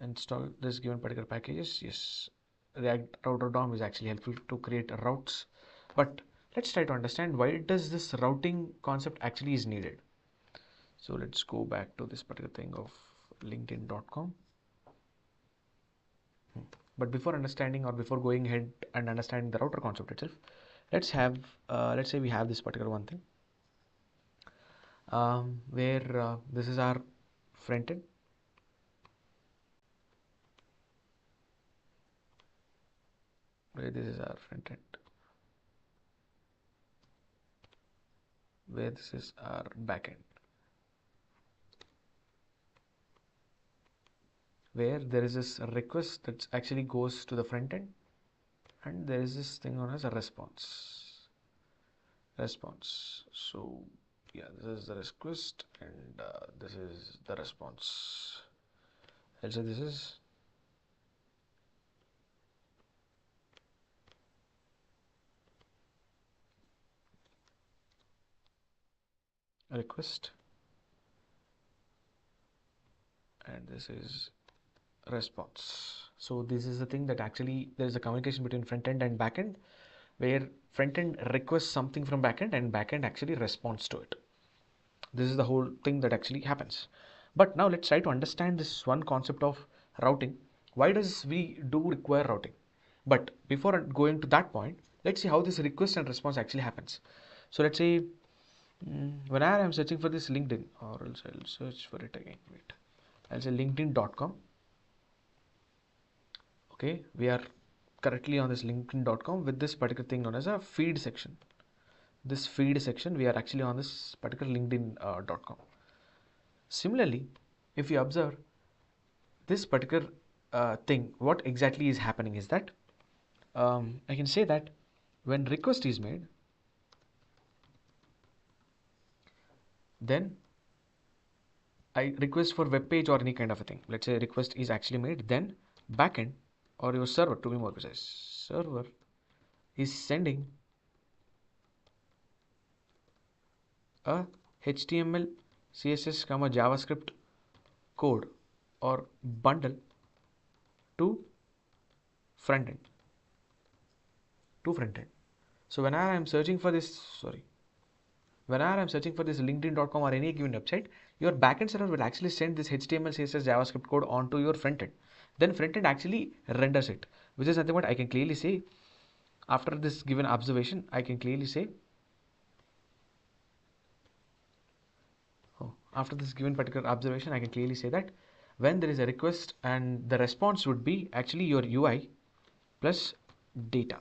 Install this given particular packages. Yes, react router dom is actually helpful to create routes, but let's try to understand why does this routing concept actually is needed. So let's go back to this particular thing of linkedin.com. But before understanding or before going ahead and understanding the router concept itself, let's say we have this particular one thing where this is our front end. Where this is our front end, where this is our back end, where there is this request that actually goes to the front end, and there is this thing known as a response. So yeah, this is the request and this is the response. I'll say this is a request and this is response. So this is the thing that actually there is a communication between front end and back end, where front end requests something from back end and back end actually responds to it. This is the whole thing that actually happens. But now let's try to understand this one concept of routing. Why does we do require routing? But before going to that point, let's see how this request and response actually happens. So let's say whenever I'm searching for this LinkedIn, or else I'll search for it again. Wait, I'll say linkedin.com. Okay, we are currently on this linkedin.com with this particular thing known as a feed section. This feed section, we are actually on this particular linkedin.com. Similarly, if you observe this particular thing, what exactly is happening is that I can say that when request is made, then I request for web page or any kind of a thing. Let's say request is actually made, then backend or your server, to be more precise, server is sending a HTML, CSS, JavaScript code or bundle to front end. So whenever I'm searching for this, LinkedIn.com or any given website, your backend server will actually send this HTML, CSS, JavaScript code onto your front end. Then front end actually renders it, which is nothing but I can clearly say after this given observation, I can clearly say after this given particular observation, I can clearly say that when there is a request and the response would be actually your UI plus data.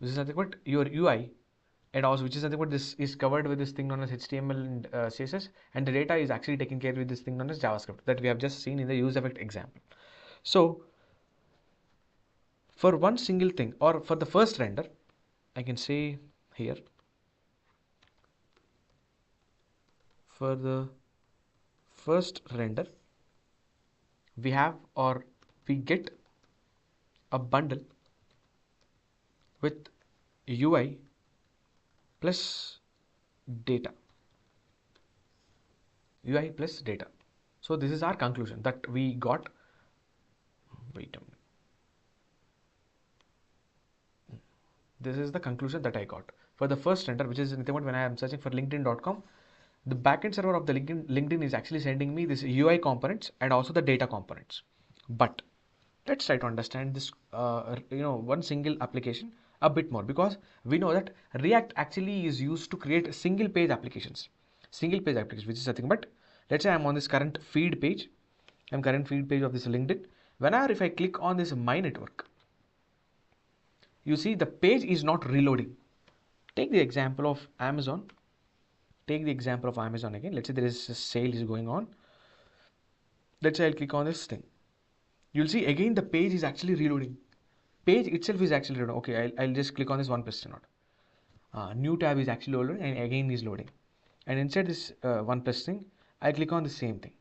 This is nothing but your UI, and also which is nothing but this is covered with this thing known as HTML and CSS, and the data is actually taken care with this thing known as JavaScript that we have just seen in the use effect example. So for one single thing, or for the first render, I can say here for the first render we have or we get a bundle with UI plus data. So this is our conclusion that we got. Wait a minute. This is the conclusion that I got. For the first render, which is nothing but when I am searching for LinkedIn.com, the backend server of the LinkedIn is actually sending me this UI components and also the data components. But let's try to understand this, one single application a bit more, because we know that React actually is used to create single page applications, which is nothing but, let's say I'm on this current feed page, of this LinkedIn. Whenever if I click on this My Network, you see the page is not reloading. Take the example of Amazon. Again. Let's say there is a sale is going on. Let's say I'll click on this thing. You'll see again the page is actually reloading. Page itself is actually reloading. Okay, I'll just click on this one plus node. New tab is actually loaded and again is loading. And inside this one plus thing, I click on the same thing.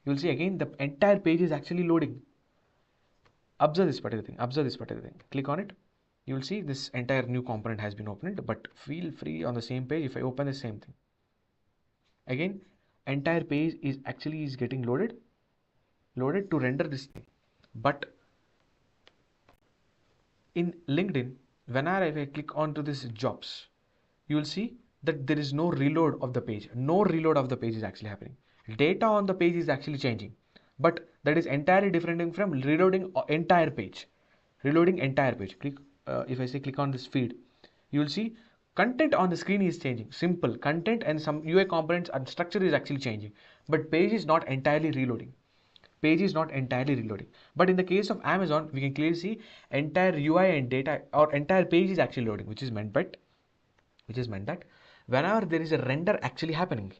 You'll see again the entire page is actually loading. Observe this particular thing. Click on it. You will see this entire new component has been opened, but feel free on the same page if I open the same thing. Again, entire page is actually getting loaded to render this thing. But in LinkedIn, whenever I click onto this jobs, you will see that there is no reload of the page. No reload of the page is actually happening. Data on the page is actually changing, but that is entirely different from reloading entire page. Click. If I say click on this feed, you will see content on the screen is changing. Simple content and some UI components and structure is actually changing, but page is not entirely reloading. But in the case of Amazon, we can clearly see entire UI and data or entire page is actually loading, which is meant that whenever there is a render actually happening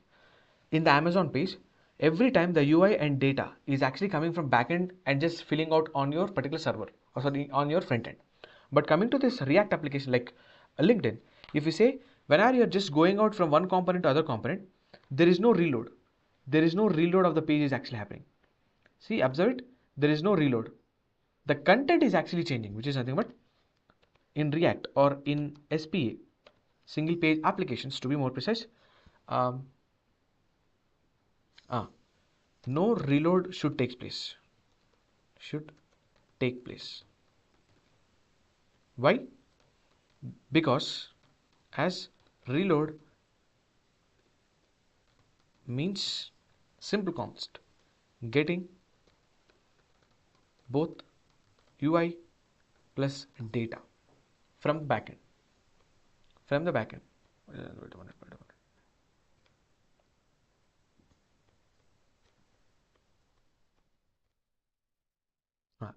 in the Amazon page, every time the UI and data is actually coming from backend and just filling out on your particular server, or sorry, on your front end. But coming to this React application like LinkedIn, if you say whenever you are just going out from one component to other component, there is no reload. Of the page is actually happening. See, observe it. There is no reload. The content is actually changing, which is nothing but in React or in SPA, single page applications to be more precise, no reload should take place. Why? Because as reload means simple concept, getting both UI plus data from the backend. Wait a minute.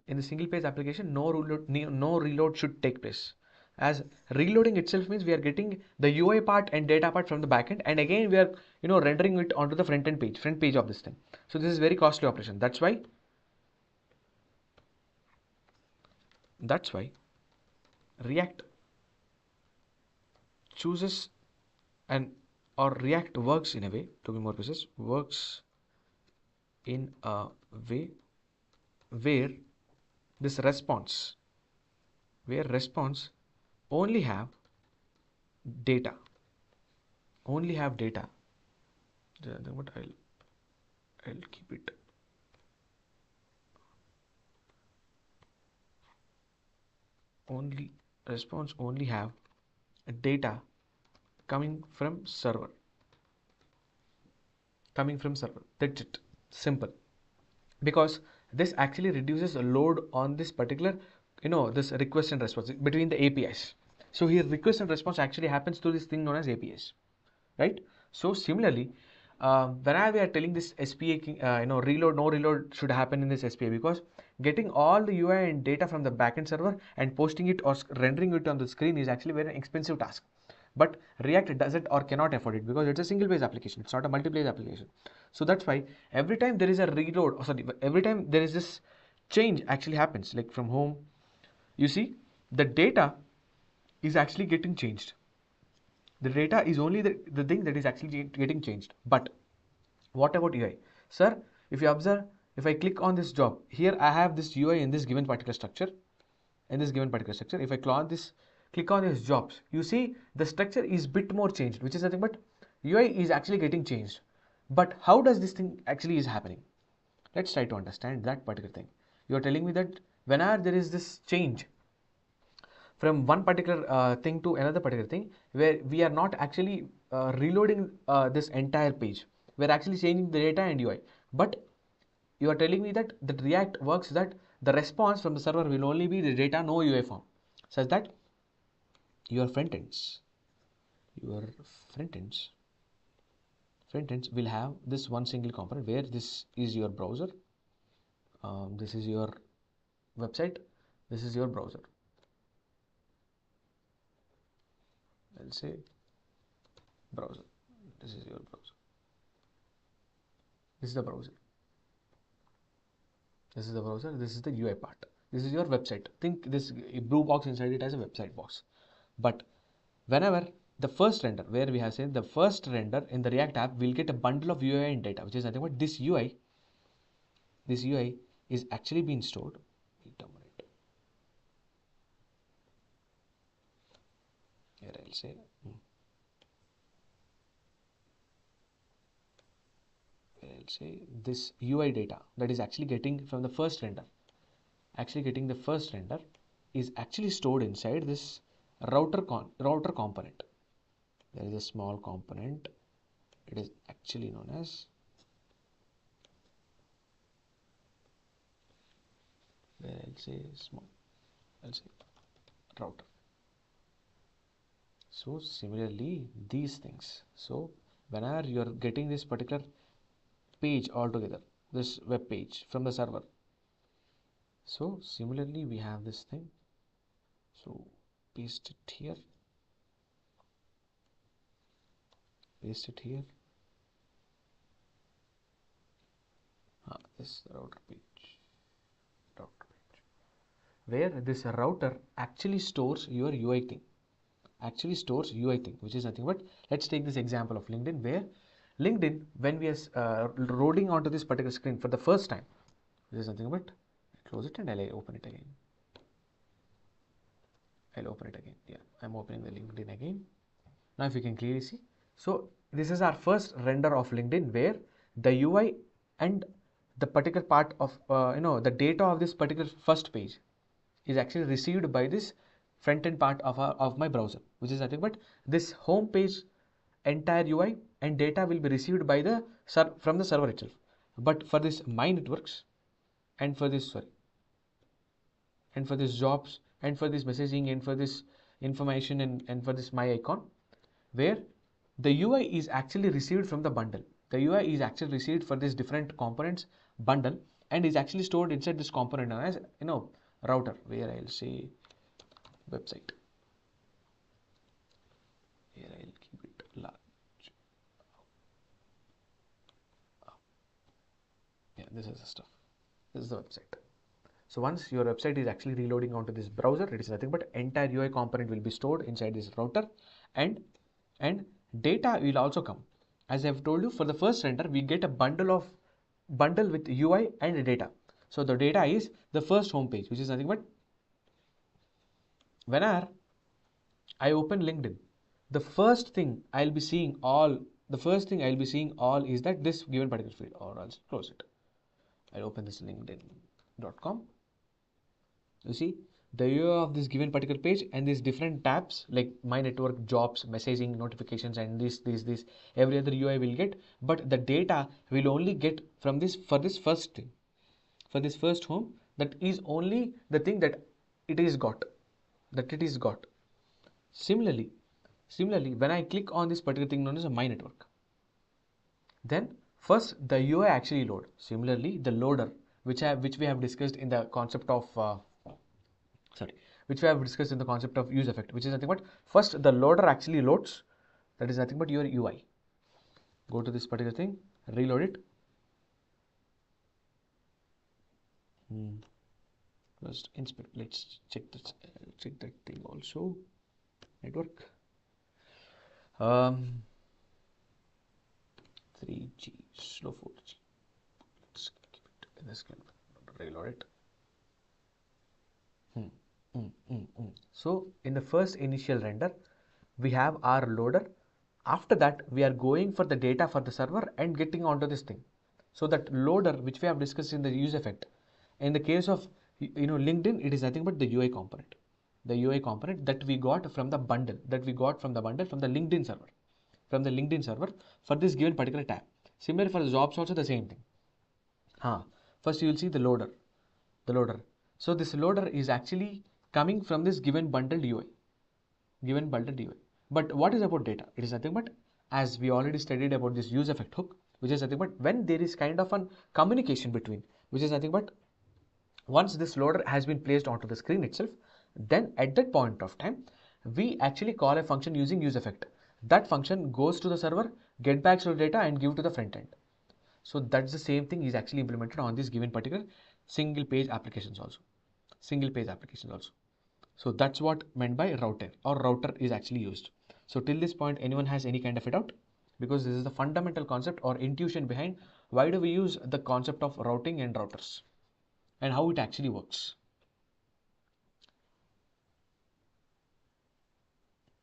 In the single page application, no reload should take place. As reloading itself means we are getting the UI part and data part from the backend, and again we are rendering it onto the front page of this thing. So this is very costly operation. That's why React chooses or React works in a way, to be more precise, works in a way where this response only have data. What I'll keep it. Response only have data coming from server. That's it. Simple. Because this actually reduces a load on this particular, this request and response between the APIs. So here request and response actually happens through this thing known as APIs, right? So similarly, whenever we are telling this SPA, no reload should happen in this SPA, because getting all the UI and data from the backend server and posting it or rendering it on the screen is actually very expensive task. But React doesn't or cannot afford it because it's a single page application. It's not a multi-page application. So that's why every time there is a reload, every time there is this change actually happens, like from home, you see the data is actually getting changed. The data is only the thing that is actually getting changed. But what about UI? Sir, if you observe, if I click on this job, here I have this UI in this given particular structure. If I click on this jobs, you see the structure is bit more changed, which is nothing but UI is actually getting changed. But how does this thing actually is happening? Let's try to understand that particular thing. You are telling me that whenever there is this change from one particular thing to another particular thing, where we are not actually reloading this entire page. We're actually changing the data and UI. But you are telling me that the React works that the response from the server will only be the data, no UI form, such that your front ends will have this one single component where this is your browser, this is your website, this is your browser. I'll say browser. This is your browser. This is the browser. This is the browser. This is the UI part. This is your website. Think this blue box inside it as a website box. But whenever the first render, where we have said the first render in the React app will get a bundle of UI and data, which is nothing but this UI. This UI is actually being stored. Here I'll say this UI data that is actually getting from the first render. The first render is actually stored inside this router component. There is a small component. It is actually known as router. So similarly, these things. So whenever you are getting this particular page altogether, this web page from the server. So similarly, we have this thing. So paste it here. This is the router page. Where this router actually stores your UI thing. Which is nothing but, let's take this example of LinkedIn, where LinkedIn, when we are loading onto this particular screen for the first time, this is nothing but, close it and I'll open it again. Yeah, I'm opening the LinkedIn again. Now if you can clearly see, so this is our first render of LinkedIn, where the UI and the particular part of the data of this particular first page is actually received by this front end part of my browser, which is nothing but this home page entire UI and data will be received by the from the server itself. But for this my networks and for this jobs and for this messaging and for this information and for this my icon, where the UI is actually received from the bundle. The UI is actually received for this different components bundle and is actually stored inside this component known as router, where I'll say website. Here I'll keep it large. Yeah, this is the stuff. This is the website. So once your website is actually reloading onto this browser, it is nothing but entire UI component will be stored inside this router, and data will also come. As I've told you, for the first render, we get a bundle with UI and data. So the data is the first home page, which is nothing but, whenever I open LinkedIn, the first thing I'll be seeing all is that this given particular field, or I'll close it. I'll open this linkedin.com. You see the UI of this given particular page and these different tabs like my network, jobs, messaging, notifications, and this every other UI will get, but the data will only get from this for this first thing, for this first home. That is only the thing that it is got. Similarly, when I click on this particular thing known as my network, then first the UI actually load. Similarly, the loader, which we have discussed in the concept of use effect, which is nothing but, first the loader actually loads. That is nothing but your UI. Go to this particular thing, reload it. First inspect. Let's check that thing also. Network. 3G, slow 4G. Let's keep it in this screen. Reload it. So in the first initial render, we have our loader. After that, we are going for the data for the server and getting onto this thing. So that loader, which we have discussed in the use effect, in the case of LinkedIn, it is nothing but the UI component. the UI component that we got from the bundle, from the LinkedIn server, for this given particular tab. Similar for the jobs also the same thing. First you will see the loader. So this loader is actually coming from this given bundled UI. But what is about data? It is nothing but, as we already studied about this use effect hook, which is nothing but when there is kind of a communication between, which is nothing but once this loader has been placed onto the screen itself, then at that point of time, we actually call a function using use effect. That function goes to the server, get back to the data and give to the front end. So that's the same thing is actually implemented on this given particular single page applications also. So that's what meant by router, or router is actually used. So till this point, anyone has any kind of a doubt? Because this is the fundamental concept or intuition behind why do we use the concept of routing and routers and how it actually works.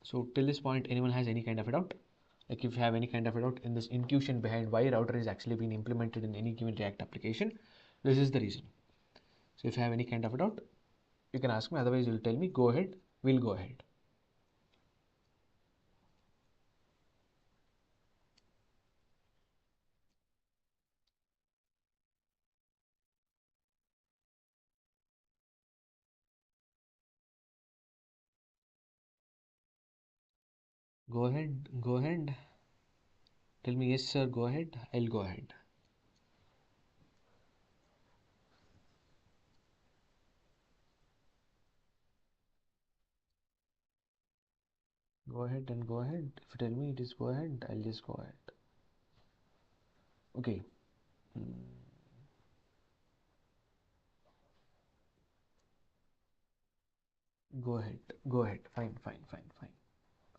So till this point, anyone has any kind of a doubt? Like if you have any kind of a doubt in this intuition behind why router is actually being implemented in any given React application, this is the reason. So if you have any kind of a doubt, you can ask me, otherwise you'll tell me, go ahead, we'll go ahead. Go ahead. Tell me yes sir, go ahead, I'll go ahead. Go ahead and go ahead. If you tell me it is go ahead, I'll just go ahead. Okay. Go ahead. Fine.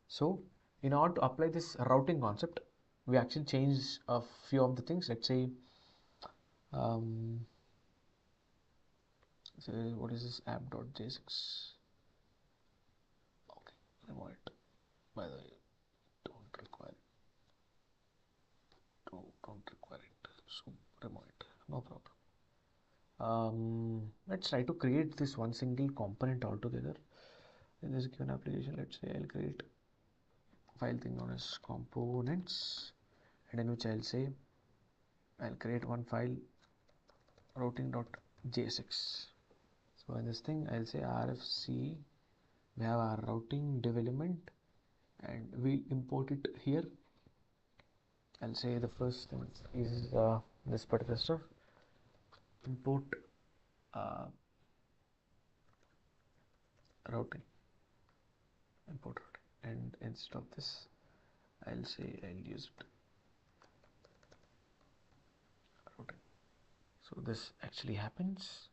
So in order to apply this routing concept, we actually change a few of the things. Let's say, what is this app.j6? Okay, remove it. By the way, don't require it. Don't require it. So remove it. No problem. Let's try to create this one single component altogether in this given application. Let's say I'll create file thing known as components, and in which I'll say I'll create one file routing.j6. So in this thing I'll say rfc, we have our routing div element and we import it here. I'll say the first thing is this particular stuff, import routing, and instead of this I'll say I'll use routing. So this actually happens,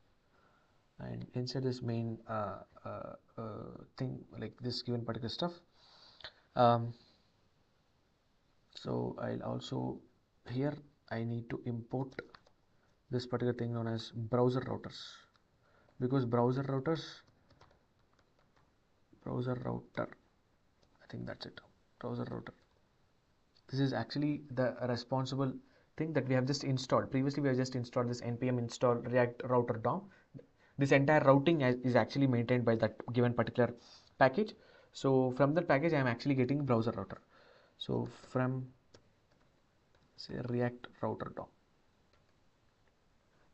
and inside this main thing, like this given particular stuff, so I'll also here I need to import this particular thing known as browser routers, because browser router, I think that's it, browser router. This is actually the responsible thing that we have just installed. Previously we have just installed this npm install react router DOM. This entire routing is actually maintained by that given particular package. So from that package I am actually getting browser router. So from say react router DOM,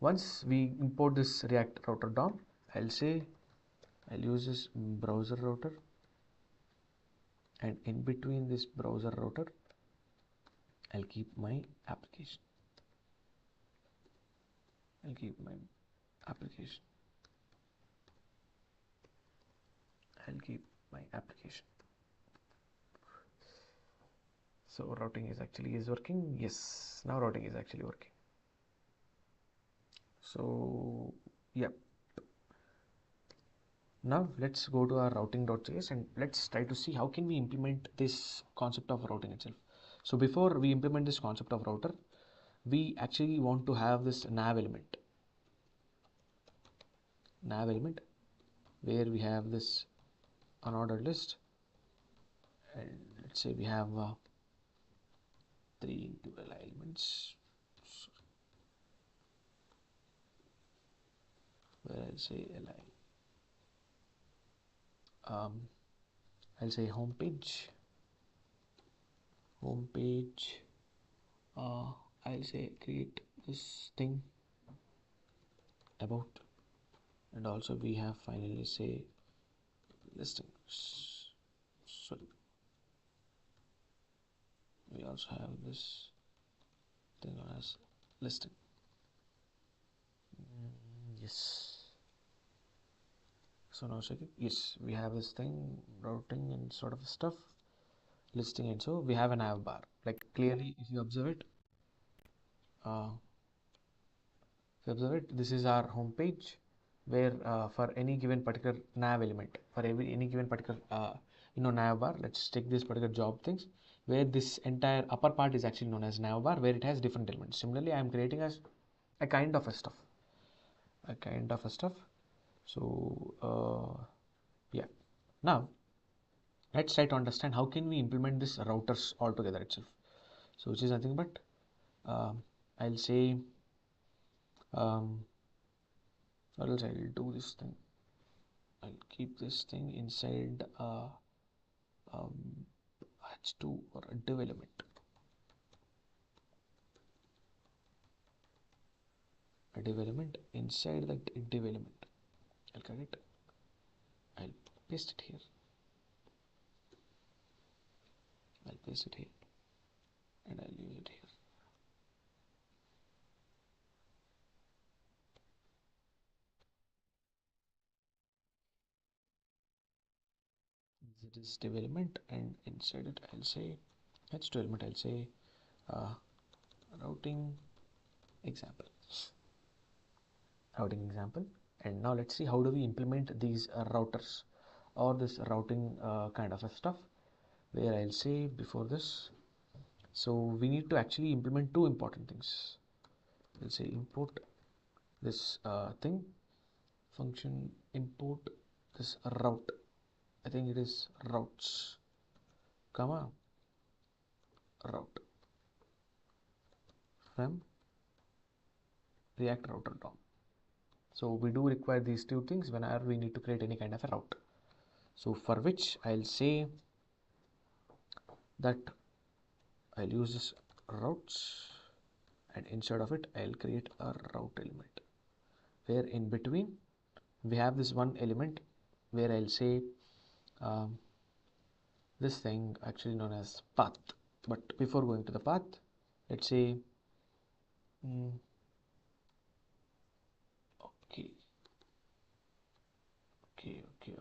once we import this react router DOM, I'll say I'll use this browser router, and in between this browser router I'll keep my application. So routing is actually working. Yes, now routing is actually working. So yeah, now let's go to our routing.js and let's try to see how can we implement this concept of routing itself. So before we implement this concept of router, we actually want to have this nav element where we have this unordered list, and let's say we have 3 into elements, where I'll say li. I'll say home page. I'll say create this thing about, and also we have finally say listings. Sorry, we also have this thing known as listing. Yes. So now check it. Yes, we have this thing, routing and sort of stuff, listing, and so we have a nav bar. Like clearly, if you observe it, this is our home page, where for any given particular nav element, for any given particular nav bar, let's take this particular job things, where this entire upper part is actually known as nav bar, where it has different elements. Similarly, I am creating as a kind of a stuff. So yeah, now let's try to understand how can we implement this routers altogether itself. So which is nothing but I'll say or else I'll do this thing. I'll keep this thing inside H2 or a div element. A div element inside that div element. I'll cut it. I'll paste it here. I'll paste it here. And I'll use it here. It is div element, and inside it I'll say H2 element. I'll say routing example. And now let's see how do we implement these routers or this routing kind of a stuff, where I'll say before this, so we need to actually implement two important things. We'll say import this thing, function import this route. I think it is routes, comma route from React router DOM. So we do require these two things whenever we need to create any kind of a route. So for which I'll say that I'll use this routes, and inside of it I'll create a route element, where in between we have this one element where I'll say this thing actually known as path. But before going to the path, let's say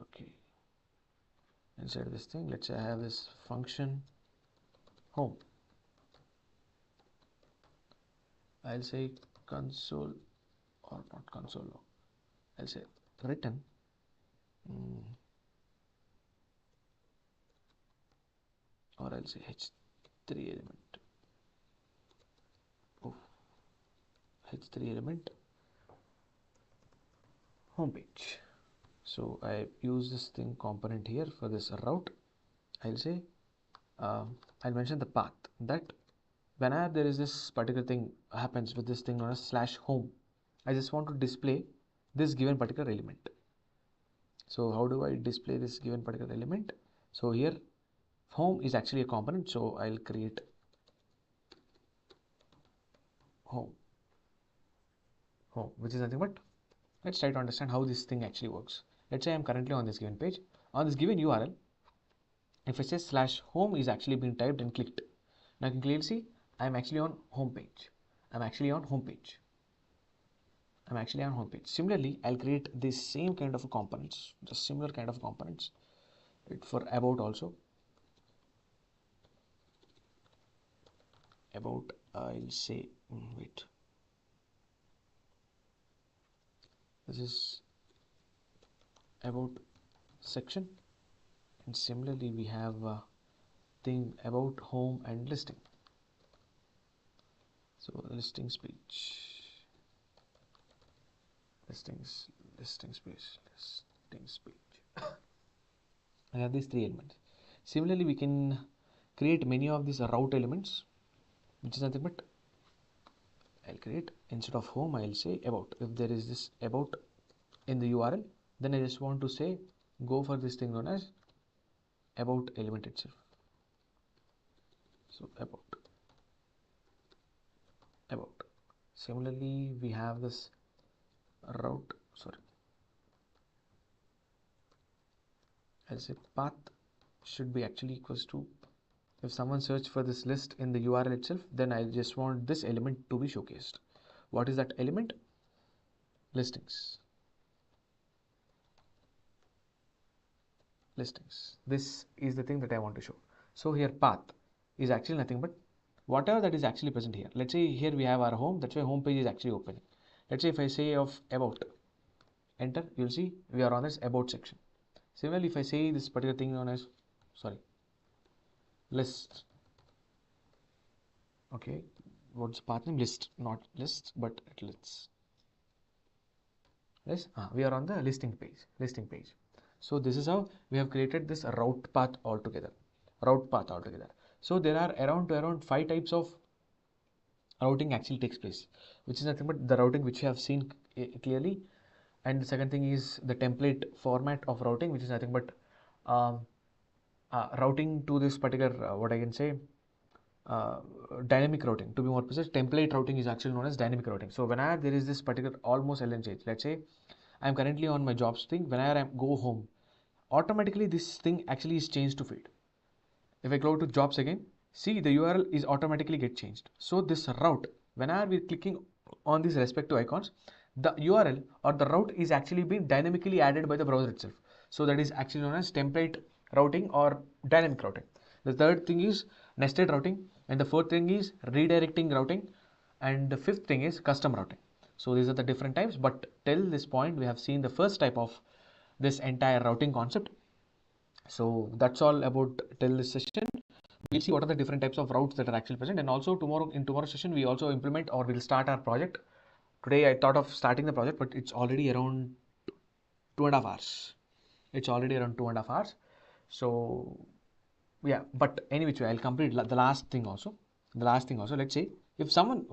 okay, inside this thing, let's say I have this function home. I'll say console, or not console, I'll say return or I'll say h3 element. H3 element home page. So I use this thing component here for this route. I'll say I'll mention the path, that whenever there is this particular thing happens with this thing known as /home, I just want to display this given particular element. So how do I display this given particular element? So here home is actually a component, so I'll create home, which is nothing but, let's try to understand how this thing actually works. Let's say I'm currently on this given page, on this given URL. If it says /home is actually been typed and clicked, now you can clearly see I'm actually on home page. Similarly, I'll create this same kind of components, the similar kind of components for about also. About, I'll say wait, this is about section, and similarly we have a thing about home and listing. So listings page, listings page. I have these three elements. Similarly, we can create many of these route elements, which is nothing but, I'll create, instead of home I'll say about. If there is this about in the URL, then I just want to say go for this thing known as about element itself. So about. Similarly, we have this route, sorry, I'll say path should be actually equals to, if someone search for this list in the URL itself, then I just want this element to be showcased. What is that element? Listings. This is the thing that I want to show. So here path is actually nothing but whatever that is actually present here. Let's say here we have our home, that's why home page is actually opening. Let's say if I say of about, enter, you'll see we are on this about section. Similarly, if I say this particular thing known as, sorry, list. Okay, what's path name? List, not list, but lists. Yes, we are on the listing page. So this is how we have created this route path altogether. So there are around 5 types of routing actually takes place, which is nothing but the routing which you have seen clearly, and the second thing is the template format of routing, which is nothing but um, routing to this particular what I can say, dynamic routing. To be more precise, template routing is actually known as dynamic routing. So whenever there is this particular almost LNG, let's say I am currently on my jobs thing, whenever I go home, automatically this thing actually is changed to feed. If I go to jobs again, see the URL is automatically get changed. So this route, whenever we're clicking on these respective icons, the URL or the route is actually being dynamically added by the browser itself. So that is actually known as template routing or dynamic routing. The third thing is nested routing, and the fourth thing is redirecting routing, and the fifth thing is custom routing. So these are the different types, but till this point we have seen the first type of this entire routing concept. So that's all about till this session. We'll see what are the different types of routes that are actually present, and also tomorrow's session we also implement or we'll start our project. Today I thought of starting the project, but it's already around 2.5 hours. It's already around 2.5 hours. So yeah, but anyway, I'll complete the last thing also. Let's say if someone,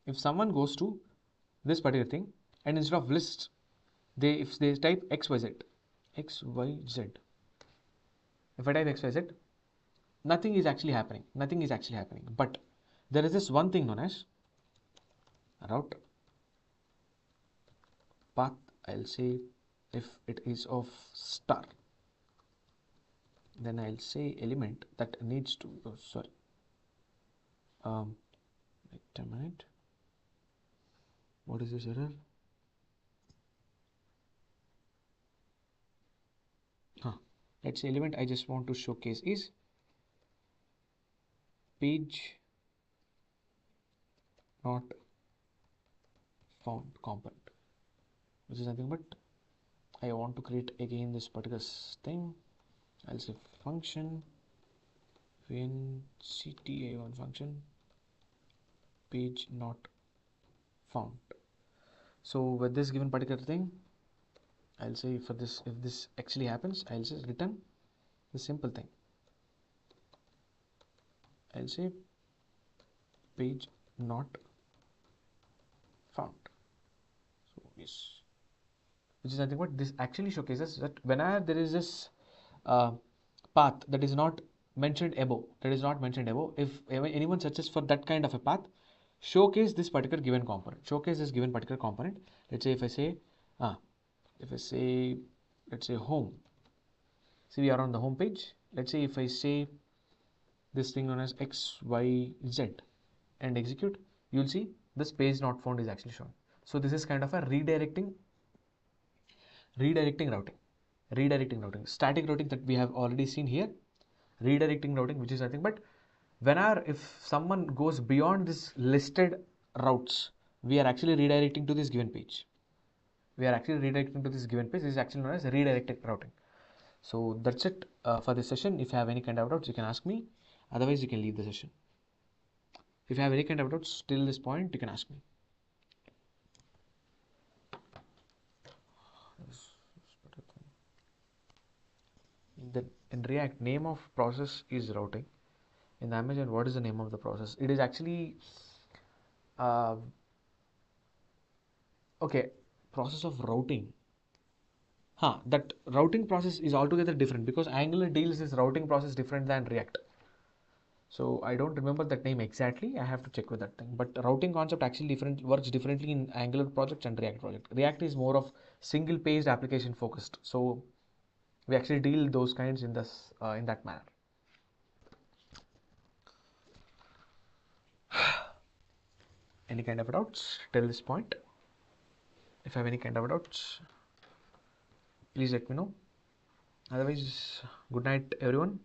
if someone goes to this particular thing and instead of list, if they type XYZ, if I type XYZ, nothing is actually happening. But there is this one thing known as route path. I'll say if it is of star, then I'll say element that needs to, wait a minute, what is this error? Let's say element I just want to showcase is page not found component, which is nothing but I want to create again this particular thing. I'll say function when cta1 function page not found. So with this given particular thing, I'll say for this, if this actually happens, I'll just return the simple thing. I'll say page not found. So yes, which is nothing but this actually showcases that whenever there is this path that is not mentioned above, if anyone searches for that kind of a path, showcase this particular given component. Let's say if I say let's say home, see we are on the home page. Let's say if I say this thing known as XYZ and execute, you'll see this page not found is actually shown. So this is kind of a redirecting routing, static routing that we have already seen here, redirecting routing, which is nothing but whenever if someone goes beyond this listed routes, we are actually redirecting to this given page. This is actually known as redirected routing. So that's it for this session. If you have any kind of doubts, you can ask me. Otherwise, you can leave the session. If you have any kind of doubts till this point, you can ask me. In React, name of process is routing. In the Amazon, what is the name of the process? It is actually okay, process of routing. That routing process is altogether different because Angular deals this routing process different than React. So I don't remember that name exactly. I have to check with that thing. But routing concept actually works differently in Angular projects and React project. React is more of single paged application focused. So we actually deal those kinds in that manner. Any kind of doubts till this point? If you have any kind of doubts, please let me know. Otherwise, good night, everyone.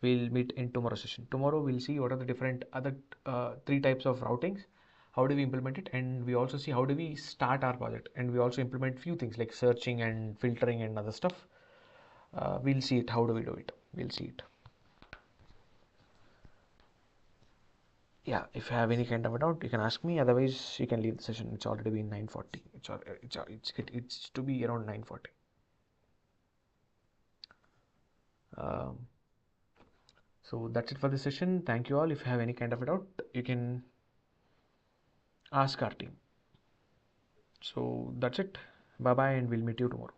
We'll meet in tomorrow's session. Tomorrow we'll see what are the different other 3 types of routings, how do we implement it, and we also see how do we start our project, and we also implement few things like searching and filtering and other stuff. We'll see it, how do we do it, we'll see it. Yeah, if you have any kind of a doubt you can ask me, otherwise you can leave the session. It's already been 9:40. It's to be around 9:40. So that's it for this session. Thank you all. If you have any kind of a doubt, you can ask our team. So that's it. Bye bye, and we'll meet you tomorrow.